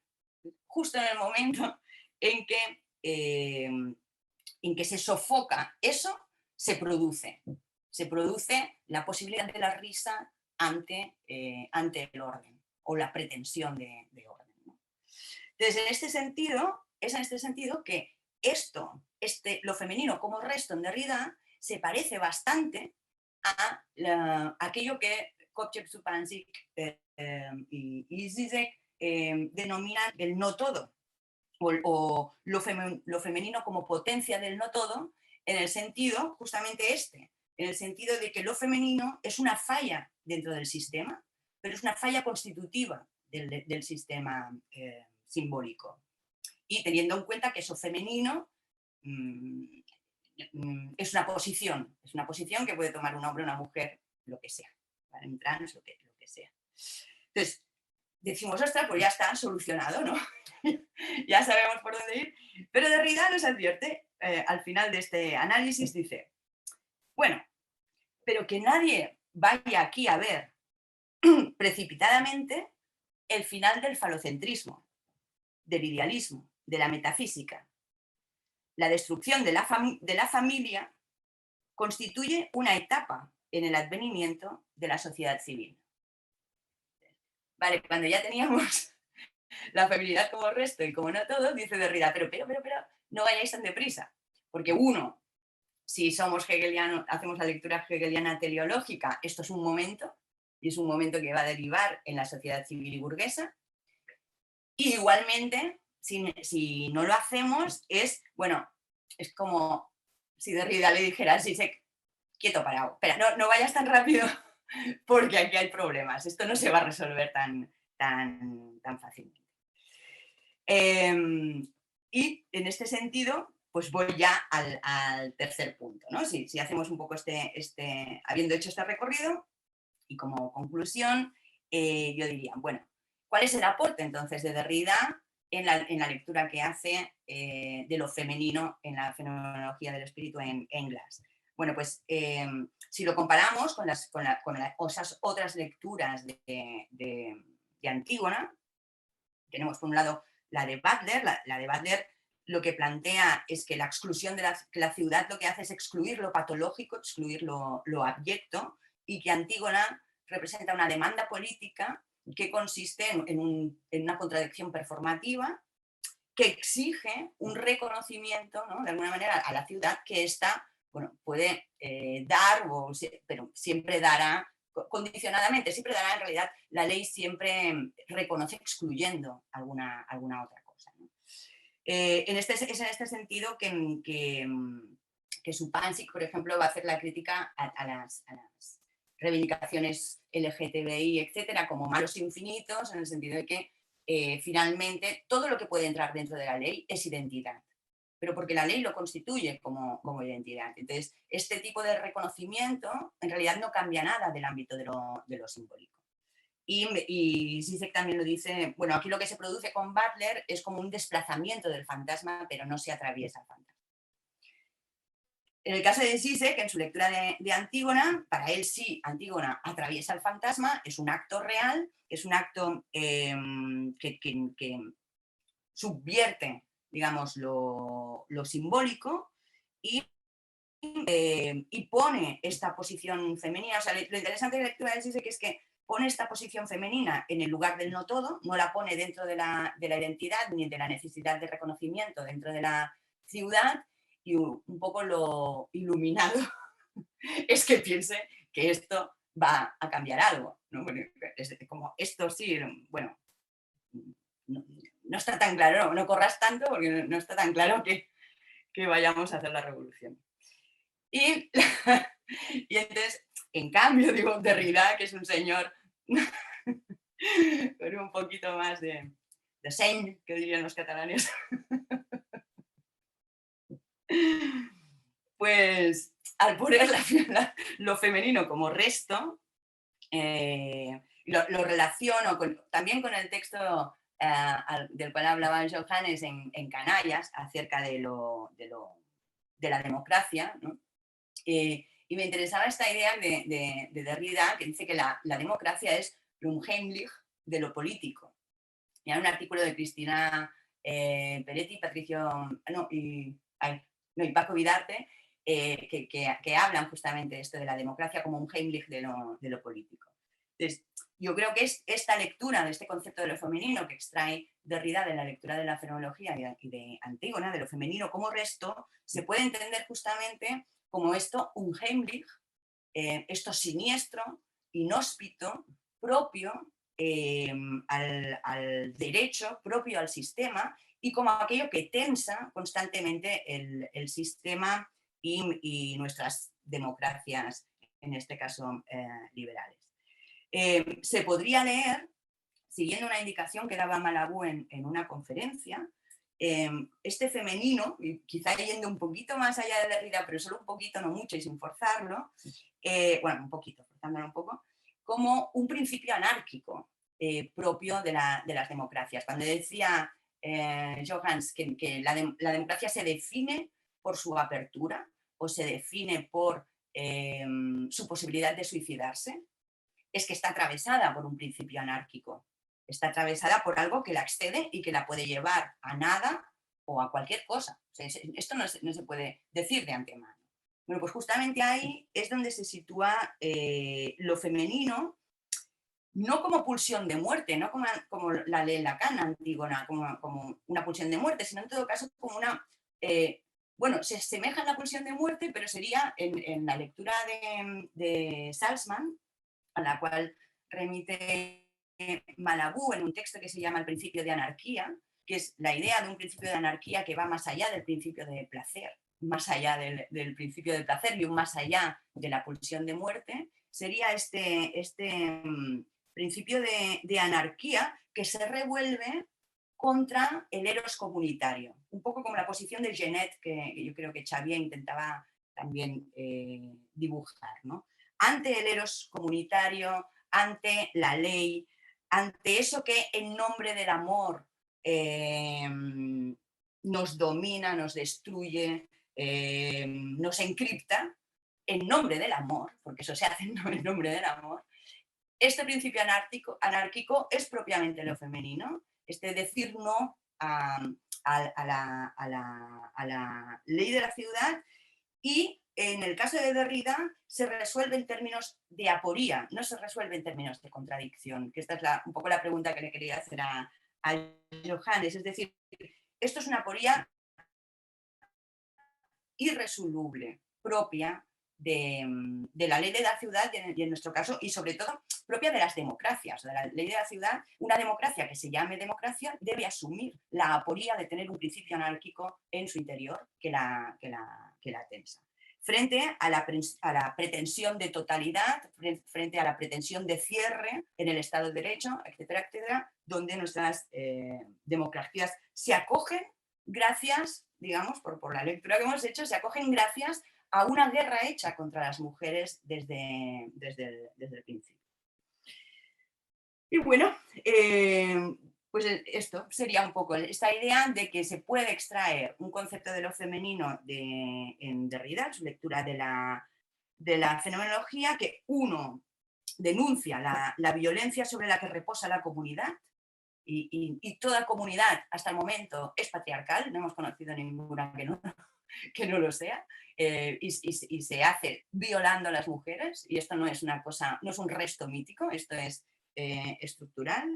Justo en el momento en que se sofoca eso, se produce la posibilidad de la risa ante el orden o la pretensión de orden, ¿no? Entonces, es en este sentido que lo femenino como resto en Derrida se parece bastante a aquello que Kopchak-Zupanzik y Zizek denominan el no todo, o lo femenino como potencia del no todo, en el sentido, justamente en el sentido de que lo femenino es una falla dentro del sistema, pero es una falla constitutiva del sistema simbólico. y teniendo en cuenta que eso femenino es una posición que puede tomar un hombre o una mujer, lo que sea, ¿vale? Un trans, lo que sea. Entonces, decimos, ostras, pues ya está solucionado, ¿no? Ya sabemos por dónde ir. Pero Derrida nos advierte, al final de este análisis, dice, bueno, pero que nadie vaya aquí a ver precipitadamente el final del falocentrismo, del idealismo, de la metafísica. La destrucción de la familia constituye una etapa en el advenimiento de la sociedad civil. Vale, cuando ya teníamos la feminidad como resto y como no todo, dice Derrida, pero, no vayáis tan deprisa, porque uno, si somos hegelianos, hacemos la lectura hegeliana teleológica, esto es un momento, y es un momento que va a derivar en la sociedad civil y burguesa, y igualmente, si no lo hacemos, bueno, es como si Derrida le dijera, sí, quieto, parado, espera, no vayas tan rápido, porque aquí hay problemas, esto no se va a resolver tan fácilmente. Y en este sentido, pues voy ya al tercer punto, ¿no? Si hacemos un poco habiendo hecho este recorrido y como conclusión, yo diría, bueno, ¿cuál es el aporte entonces de Derrida en la lectura que hace de lo femenino en la fenomenología del espíritu en Glass? Bueno, pues si lo comparamos con esas otras lecturas de Antígona, tenemos por un lado la de Butler. La de Butler lo que plantea es que la exclusión de la ciudad lo que hace es excluir lo patológico, excluir lo abyecto, y que Antígona representa una demanda política que consiste en una contradicción performativa que exige un reconocimiento, ¿no?, de alguna manera a la ciudad que ésta, bueno, puede dar, pero siempre dará condicionadamente, siempre dará. En realidad la ley siempre reconoce excluyendo alguna otra cosa, ¿no? Es en este sentido que Supansik, por ejemplo, va a hacer la crítica a las reivindicaciones LGTBI, etcétera, como malos infinitos, en el sentido de que finalmente todo lo que puede entrar dentro de la ley es identidad, pero porque la ley lo constituye como identidad. Entonces, este tipo de reconocimiento en realidad no cambia nada del ámbito de lo simbólico. Y Zizek también lo dice, bueno, aquí lo que se produce con Butler es como un desplazamiento del fantasma, pero no se atraviesa el fantasma. En el caso de Zizek, en su lectura de Antígona, para él sí, Antígona atraviesa el fantasma, es un acto real, es un acto que subvierte, digamos, lo simbólico y pone esta posición femenina. O sea, lo interesante de la lectura de Zizek es que pone esta posición femenina en el lugar del no todo, no la pone dentro de la identidad ni de la necesidad de reconocimiento dentro de la ciudad, y un poco lo iluminado es que piense que esto va a cambiar algo, ¿no? Bueno, es como esto sí, bueno, no está tan claro, no corras tanto porque no está tan claro que vayamos a hacer la revolución. Y entonces, en cambio, digo, Derrida, que es un señor con un poquito más de seny, que dirían los catalanes, pues al poner lo femenino como resto, lo relaciono también con el texto del cual hablaba Johannes en Canallas, acerca de la democracia, ¿no? Y me interesaba esta idea de Derrida, que dice que la democracia es l'unheimlich de lo político. Y hay un artículo de Cristina Peretti, y Paco Vidarte, que hablan justamente de esto de la democracia como un Heimlich de lo político. Entonces, yo creo que es esta lectura de este concepto de lo femenino que extrae Derrida de la lectura de la fenomenología y de Antígona, de lo femenino como resto, se puede entender justamente como esto, un Heimlich, esto siniestro, inhóspito, propio al derecho, propio al sistema, y como aquello que tensa constantemente el sistema y nuestras democracias, en este caso liberales. Se podría leer, siguiendo una indicación que daba Malabú en una conferencia, este femenino, y quizá yendo un poquito más allá de Derrida, pero solo un poquito, no mucho y sin forzarlo, bueno, un poquito, forzándolo un poco, como un principio anárquico propio de las democracias. Cuando decía Johans que la democracia se define por su apertura o se define por su posibilidad de suicidarse, es que está atravesada por un principio anárquico. Está atravesada por algo que la excede y que la puede llevar a nada o a cualquier cosa. O sea, esto no se puede decir de antemano. Bueno, pues justamente ahí es donde se sitúa lo femenino, no como pulsión de muerte, no como la lee Lacan, Antígona, como una pulsión de muerte, sino en todo caso como una... bueno, se asemeja a la pulsión de muerte, pero sería en la lectura de Salzman, a la cual remite Malabú en un texto que se llama El principio de anarquía, que es la idea de un principio de anarquía que va más allá del principio de placer, más allá del principio de placer y un más allá de la pulsión de muerte, sería este principio de anarquía que se revuelve contra el eros comunitario, un poco como la posición de Genet que yo creo que Xavier intentaba también dibujar, ¿no? Ante el eros comunitario, ante la ley, ante eso que en nombre del amor nos domina, nos destruye, nos encripta, en nombre del amor, porque eso se hace en nombre del amor, este principio anárquico es propiamente lo femenino, este decir no a la ley de la ciudad, y en el caso de Derrida se resuelve en términos de aporía, no se resuelve en términos de contradicción, que esta es un poco la pregunta que le quería hacer a Johannes, es decir, esto es una aporía irresoluble, propia de la ley de la ciudad y en nuestro caso, y sobre todo propia de las democracias, de la ley de la ciudad. Una democracia que se llame democracia debe asumir la aporía de tener un principio anárquico en su interior que la tensa. Frente a la pretensión de totalidad, frente a la pretensión de cierre en el Estado de Derecho, etcétera, etcétera, donde nuestras democracias se acogen gracias, digamos, por la lectura que hemos hecho, se acogen gracias a una guerra hecha contra las mujeres desde el principio. Y bueno, pues esto sería un poco esta idea de que se puede extraer un concepto de lo femenino en Derrida, su lectura de la fenomenología, que uno denuncia la violencia sobre la que reposa la comunidad, y toda comunidad hasta el momento es patriarcal, no hemos conocido ninguna que no lo sea, y se hace violando a las mujeres, y esto no es una cosa, no es un resto mítico, esto es estructural.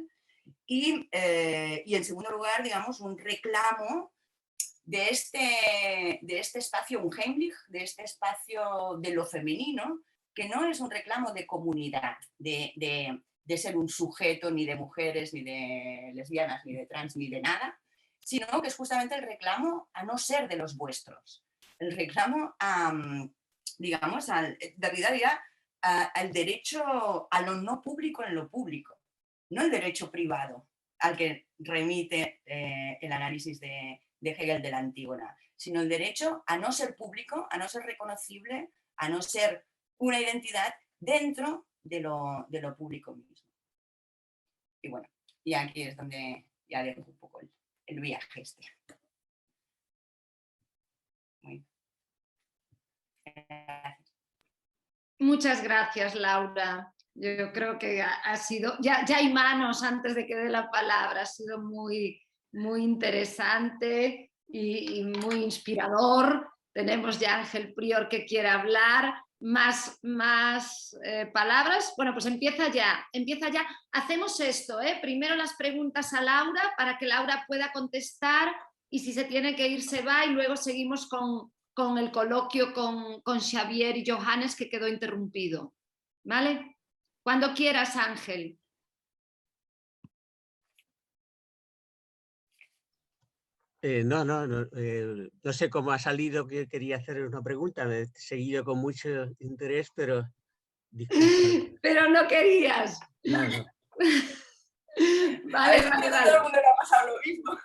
Y en segundo lugar, digamos, un reclamo de este espacio, un Heimlich, de este espacio de lo femenino, que no es un reclamo de comunidad, de ser un sujeto ni de mujeres, ni de lesbianas, ni de trans, ni de nada, sino que es justamente el reclamo a no ser de los vuestros, el reclamo a, digamos, Derrida al derecho a lo no público en lo público, no el derecho privado al que remite el análisis de Hegel de la Antígona, sino el derecho a no ser público, a no ser reconocible, a no ser una identidad dentro de lo público mismo. Y bueno, y aquí es donde ya dejo un poco el viaje este. Muy gracias. Muchas gracias, Laura. Yo creo que ha sido, ya hay manos antes de que dé la palabra, ha sido muy, muy interesante y muy inspirador. Tenemos ya a Ángel Prior que quiere hablar. Más palabras. Bueno, pues empieza ya. Hacemos esto, primero las preguntas a Laura para que Laura pueda contestar, y si se tiene que ir se va, y luego seguimos con el coloquio con Xavier y Johannes, que quedó interrumpido. ¿Vale? Cuando quieras, Ángel. No sé cómo ha salido, que quería hacer una pregunta, me he seguido con mucho interés, pero... Pero no querías. No. Vale. A todo el mundo le ha pasado lo mismo.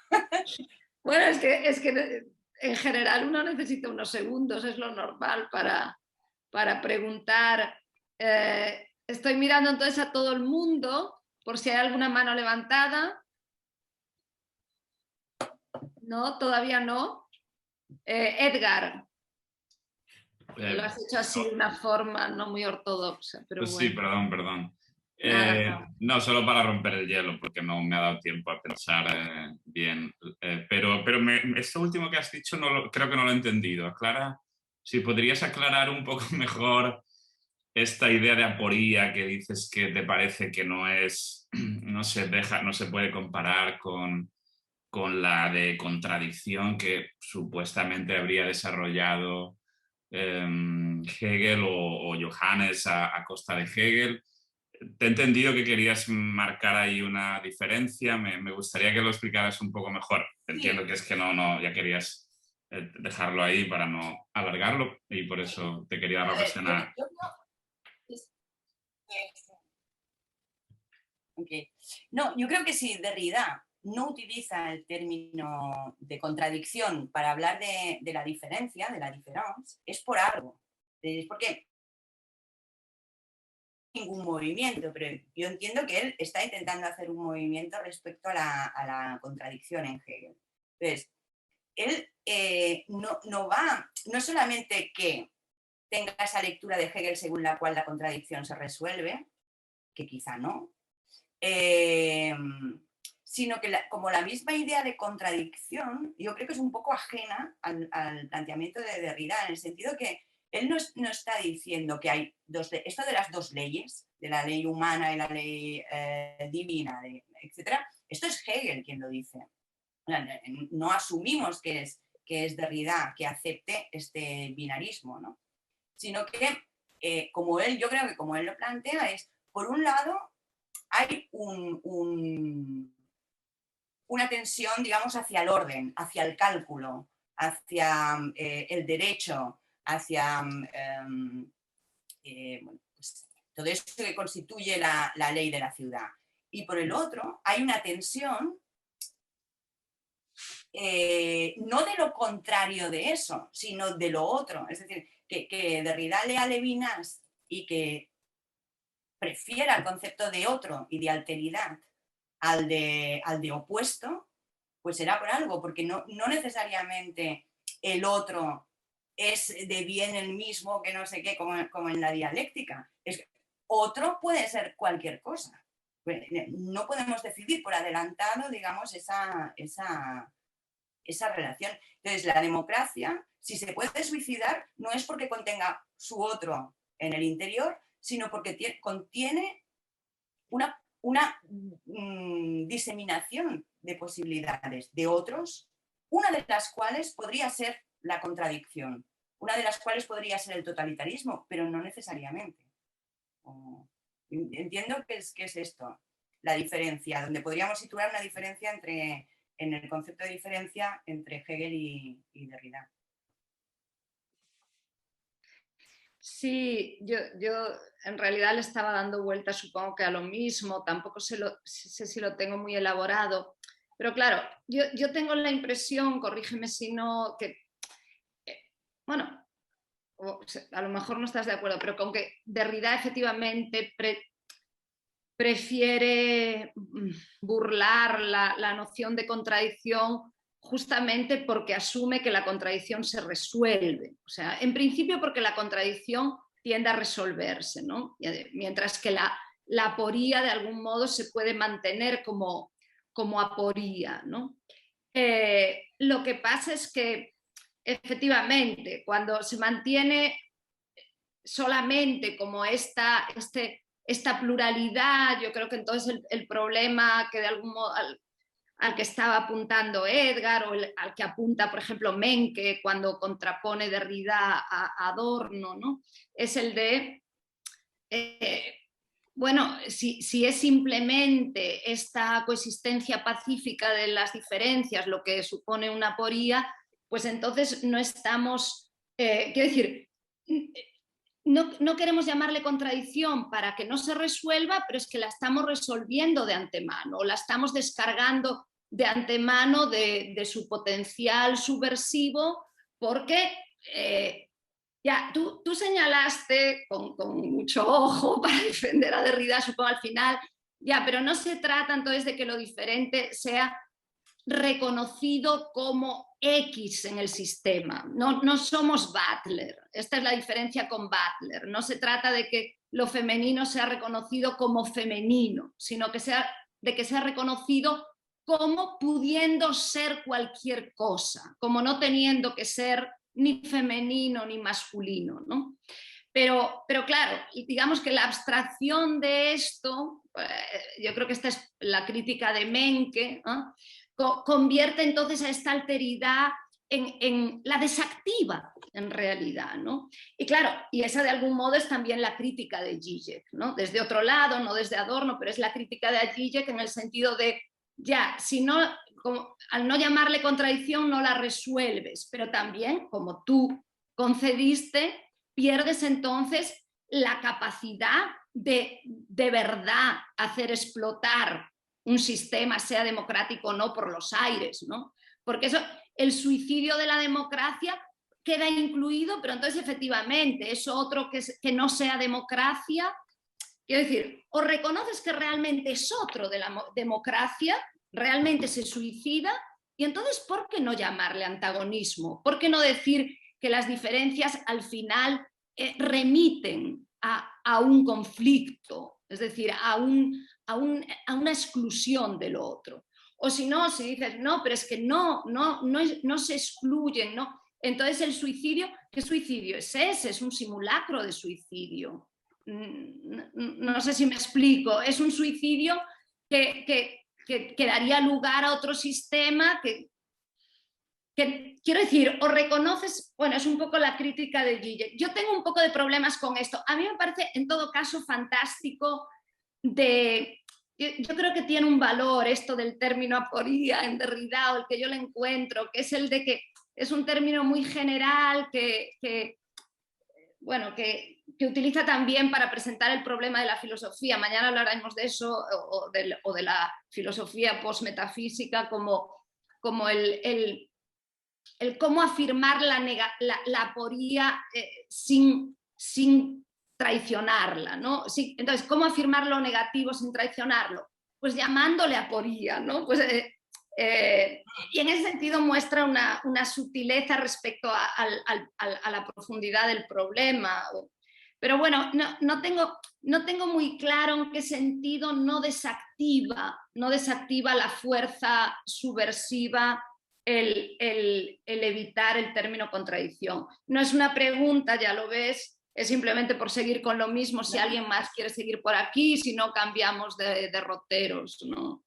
Bueno, es que en general uno necesita unos segundos, es lo normal para preguntar. Estoy mirando entonces a todo el mundo por si hay alguna mano levantada. No, todavía no. Edgar, lo has hecho así de una forma no muy ortodoxa, pero Pues bueno. sí, perdón. Nada. No, solo para romper el hielo, porque no me ha dado tiempo a pensar bien. Pero esto último que has dicho creo que no lo he entendido. Aclara, si podrías aclarar un poco mejor esta idea de aporía que dices que te parece que no es, no se puede comparar con la de contradicción que supuestamente habría desarrollado Hegel o Johannes a costa de Hegel. Te he entendido que querías marcar ahí una diferencia, me gustaría que lo explicaras un poco mejor. Entiendo que es que no, ya querías dejarlo ahí para no alargarlo y por eso te quería dar la ocasión a... Okay. No, yo creo que si Derrida no utiliza el término de contradicción para hablar de la diferencia, de la diferencia, es por algo. Es porque ningún movimiento, pero yo entiendo que él está intentando hacer un movimiento respecto a la contradicción en Hegel. Entonces, él no solamente que tenga esa lectura de Hegel según la cual la contradicción se resuelve, que quizá no, sino que como la misma idea de contradicción, yo creo que es un poco ajena al planteamiento de Derrida, en el sentido que él no está diciendo que hay esto de las dos leyes, de la ley humana y la ley divina, etc. Esto es Hegel quien lo dice. No asumimos que es Derrida que acepte este binarismo, ¿no? Sino que, yo creo que como él lo plantea, es, por un lado, hay una tensión, digamos, hacia el orden, hacia el cálculo, hacia el derecho, hacia pues, todo eso que constituye la ley de la ciudad. Y por el otro, hay una tensión no de lo contrario de eso, sino de lo otro. Es decir, que Derrida lea Levinas y que prefiera el concepto de otro y de alteridad al de opuesto, pues será por algo, porque no necesariamente el otro es de bien el mismo que no sé qué, como en la dialéctica. Otro puede ser cualquier cosa. No podemos decidir por adelantado, digamos, esa relación. Entonces, la democracia, si se puede suicidar, no es porque contenga su otro en el interior, sino porque contiene una diseminación de posibilidades de otros, una de las cuales podría ser la contradicción, una de las cuales podría ser el totalitarismo, pero no necesariamente. Entiendo que es esto, la diferencia, donde podríamos situar una diferencia en el concepto de diferencia entre Hegel y Derrida. Sí, yo en realidad le estaba dando vueltas, supongo que a lo mismo, tampoco sé si lo tengo muy elaborado, pero claro, yo tengo la impresión, corrígeme si no, que, bueno, a lo mejor no estás de acuerdo, pero con que Derrida efectivamente prefiere burlar la noción de contradicción justamente porque asume que la contradicción se resuelve. O sea, en principio porque la contradicción tiende a resolverse, ¿no? Mientras que la aporía de algún modo se puede mantener como aporía, ¿no? Lo que pasa es que efectivamente cuando se mantiene solamente como esta pluralidad, yo creo que entonces el problema que de algún modo al que estaba apuntando Edgar o al que apunta, por ejemplo, Menke cuando contrapone Derrida a Adorno, ¿no? Es el de, bueno, si es simplemente esta coexistencia pacífica de las diferencias lo que supone una aporía, pues entonces no estamos, quiero decir, no queremos llamarle contradicción para que no se resuelva, pero es que la estamos resolviendo de antemano, o la estamos descargando de antemano de su potencial subversivo, porque ya tú señalaste con mucho ojo para defender a Derrida, supongo al final, ya, pero no se trata entonces de que lo diferente sea reconocido como X en el sistema. No somos Butler. Esta es la diferencia con Butler. No se trata de que lo femenino sea reconocido como femenino, sino que sea reconocido como pudiendo ser cualquier cosa, como no teniendo que ser ni femenino ni masculino, ¿no? Pero claro, digamos que la abstracción de esto, yo creo que esta es la crítica de Menke, ¿no? Convierte entonces a esta alteridad en la desactiva en realidad, ¿no? Y claro, y esa de algún modo es también la crítica de Zizek, ¿no? Desde otro lado, no desde Adorno, pero es la crítica de Zizek en el sentido de, ya, si no, al no llamarle contradicción no la resuelves, pero también, como tú concediste, pierdes entonces la capacidad de verdad hacer explotar un sistema, sea democrático o no, por los aires, ¿no? Porque eso, el suicidio de la democracia queda incluido, pero entonces efectivamente es otro que no sea democracia. Quiero decir, o reconoces que realmente es otro de la democracia, realmente se suicida, y entonces ¿por qué no llamarle antagonismo? ¿Por qué no decir que las diferencias al final remiten a un conflicto, es decir, a una exclusión del otro? O si no, si dices, no, pero es que no se excluyen, ¿no? Entonces el suicidio, ¿qué suicidio es ese? Es un simulacro de suicidio. No sé si me explico. Es un suicidio que daría lugar a otro sistema que quiero decir, o reconoces, bueno, es un poco la crítica de Zizek. Yo tengo un poco de problemas con esto. A mí me parece, en todo caso, fantástico yo creo que tiene un valor esto del término aporía en Derrida, o el que yo le encuentro, que es el de que es un término muy general que utiliza también para presentar el problema de la filosofía. Mañana hablaremos de eso, o de la filosofía postmetafísica como el cómo afirmar la aporía sin traicionarla, ¿no? Sí, entonces, ¿cómo afirmar lo negativo sin traicionarlo? Pues llamándole aporía, ¿no? Pues, y en ese sentido muestra una sutileza respecto a la profundidad del problema. Pero bueno, no tengo muy claro en qué sentido no desactiva la fuerza subversiva el evitar el término contradicción. No es una pregunta, ya lo ves, es simplemente por seguir con lo mismo, si alguien más quiere seguir por aquí, si no cambiamos de derroteros, ¿no?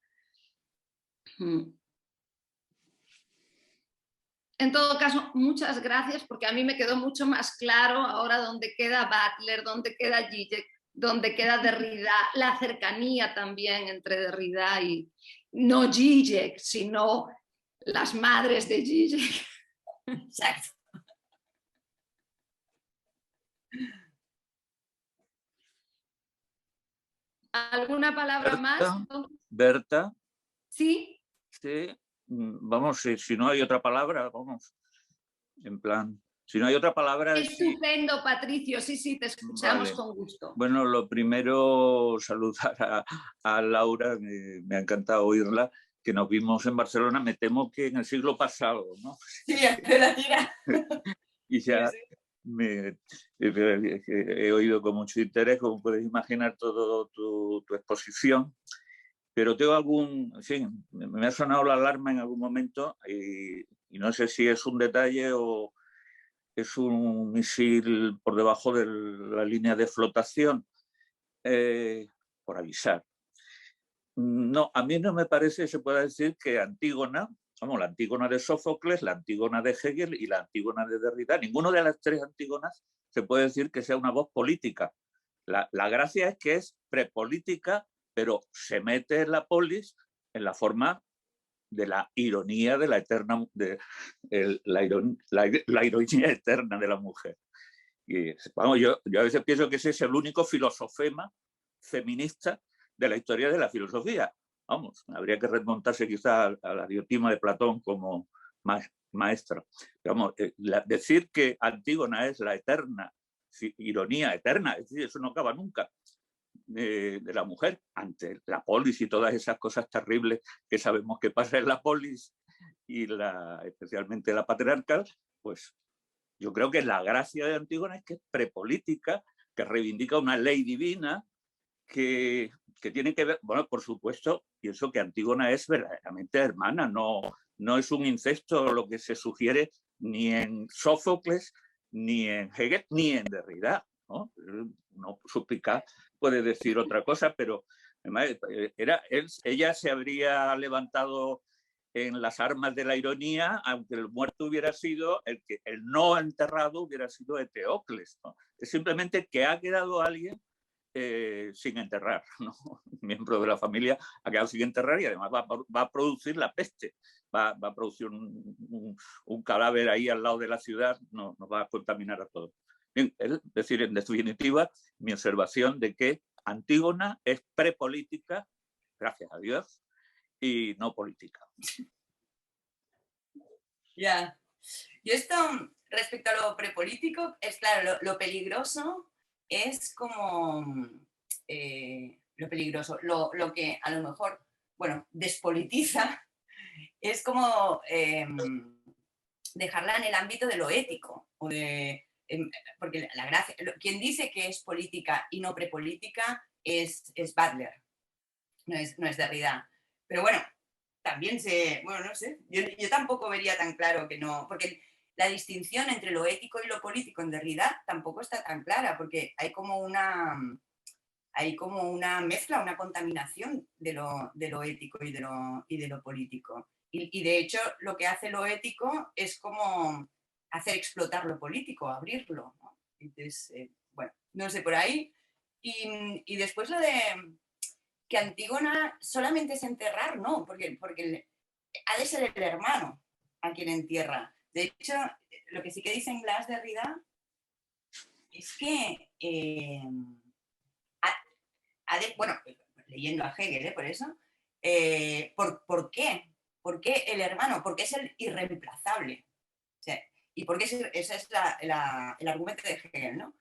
En todo caso, muchas gracias, porque a mí me quedó mucho más claro ahora dónde queda Butler, dónde queda Zizek, dónde queda Derrida, la cercanía también entre Derrida y no Zizek, sino las madres de Zizek. Exacto. ¿Alguna palabra más? Berta. ¿Sí? Sí, vamos, si no hay otra palabra, vamos, en plan, si no hay otra palabra... Estupendo, sí. Patricio, sí, te escuchamos, vale. Con gusto. Bueno, lo primero, saludar a Laura, me ha encantado oírla, que nos vimos en Barcelona, me temo que en el siglo pasado, ¿no? Sí, de la tira. Y ya... Sí. He oído con mucho interés, como puedes imaginar, toda tu exposición, pero tengo en fin, me ha sonado la alarma en algún momento y no sé si es un detalle o es un misil por debajo de la línea de flotación, por avisar. No, a mí no me parece que se pueda decir que Antígona, la Antígona de Sófocles, la Antígona de Hegel y la Antígona de Derrida, ninguna de las tres Antígonas se puede decir que sea una voz política. La gracia es que es prepolítica, pero se mete en la polis en la forma de la ironía de la eterna, la ironía eterna de la mujer. Y, vamos, yo a veces pienso que ese es el único filosofema feminista de la historia de la filosofía. vamos, habría que remontarse quizás a la diotima de Platón como maestra. Pero vamos, decir que Antígona es la eterna ironía eterna, es decir, eso no acaba nunca, de la mujer ante la polis y todas esas cosas terribles que sabemos que pasa en la polis y especialmente la patriarcal, pues yo creo que la gracia de Antígona es que es prepolítica, que reivindica una ley divina, que tiene que ver, bueno, por supuesto, pienso que Antígona es verdaderamente hermana, no es un incesto lo que se sugiere ni en Sófocles, ni en Hegel, ni en Derrida, ¿no? Uno suplica, puede decir otra cosa, pero ella se habría levantado en las armas de la ironía, aunque el muerto hubiera sido, el no enterrado hubiera sido Eteocles, ¿no? Es simplemente que ha quedado alguien sin enterrar, ¿no? Un miembro de la familia ha quedado sin enterrar y además va a producir la peste, va a producir un cadáver ahí al lado de la ciudad, nos va a contaminar a todos. Bien, es decir, en definitiva, mi observación de que Antígona es prepolítica, gracias a Dios, y no política. Ya. Yo esto, respecto a lo prepolítico, es claro, lo peligroso es como lo peligroso, lo que a lo mejor, bueno, despolitiza, es como dejarla en el ámbito de lo ético, o porque la gracia, quien dice que es política y no prepolítica es Butler, no es Derrida. Pero bueno, también bueno, no sé, yo tampoco vería tan claro que no, porque la distinción entre lo ético y lo político en Derrida tampoco está tan clara, porque hay como una mezcla, una contaminación de lo ético y de lo político. Y de hecho, lo que hace lo ético es como hacer explotar lo político, abrirlo, ¿no? Entonces, bueno, no sé, por ahí. Y después lo de que Antígona solamente es enterrar, no, porque ha de ser el hermano a quien entierra. De hecho, lo que sí que dice en Glass Derrida es que bueno, leyendo a Hegel, por eso, ¿por qué? ¿Por qué el hermano? Porque es el irreemplazable. O sea, y porque ese es el argumento de Hegel, ¿no?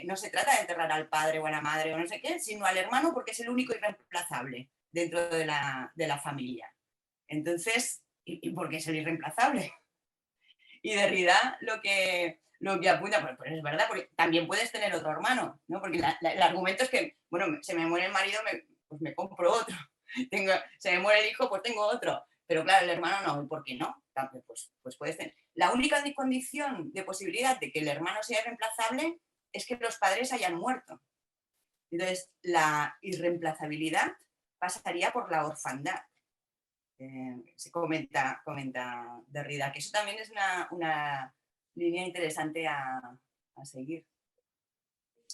No se trata de enterrar al padre o a la madre o no sé qué, sino al hermano porque es el único irreemplazable dentro de la familia. Entonces, ¿y por qué es el irreemplazable? Y Derrida lo que apunta, pues es verdad, porque también puedes tener otro hermano, ¿no? Porque el argumento es que, bueno, se me muere el marido, pues me compro otro. Se me muere el hijo, pues tengo otro. Pero claro, el hermano no, ¿y por qué no? Pues puedes tener. La única condición de posibilidad de que el hermano sea irreemplazable es que los padres hayan muerto. Entonces, la irreemplazabilidad pasaría por la orfandad. Se comenta Derrida, que eso también es una línea interesante a seguir.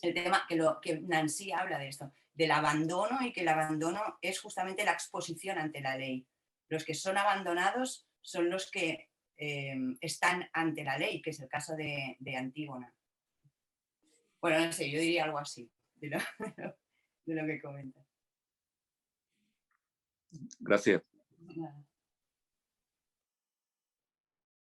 El tema que Nancy habla de esto, del abandono, y que el abandono es justamente la exposición ante la ley. Los que son abandonados son los que están ante la ley, que es el caso de Antígona. Bueno, no sé, yo diría algo así de lo que comenta. Gracias. Nada.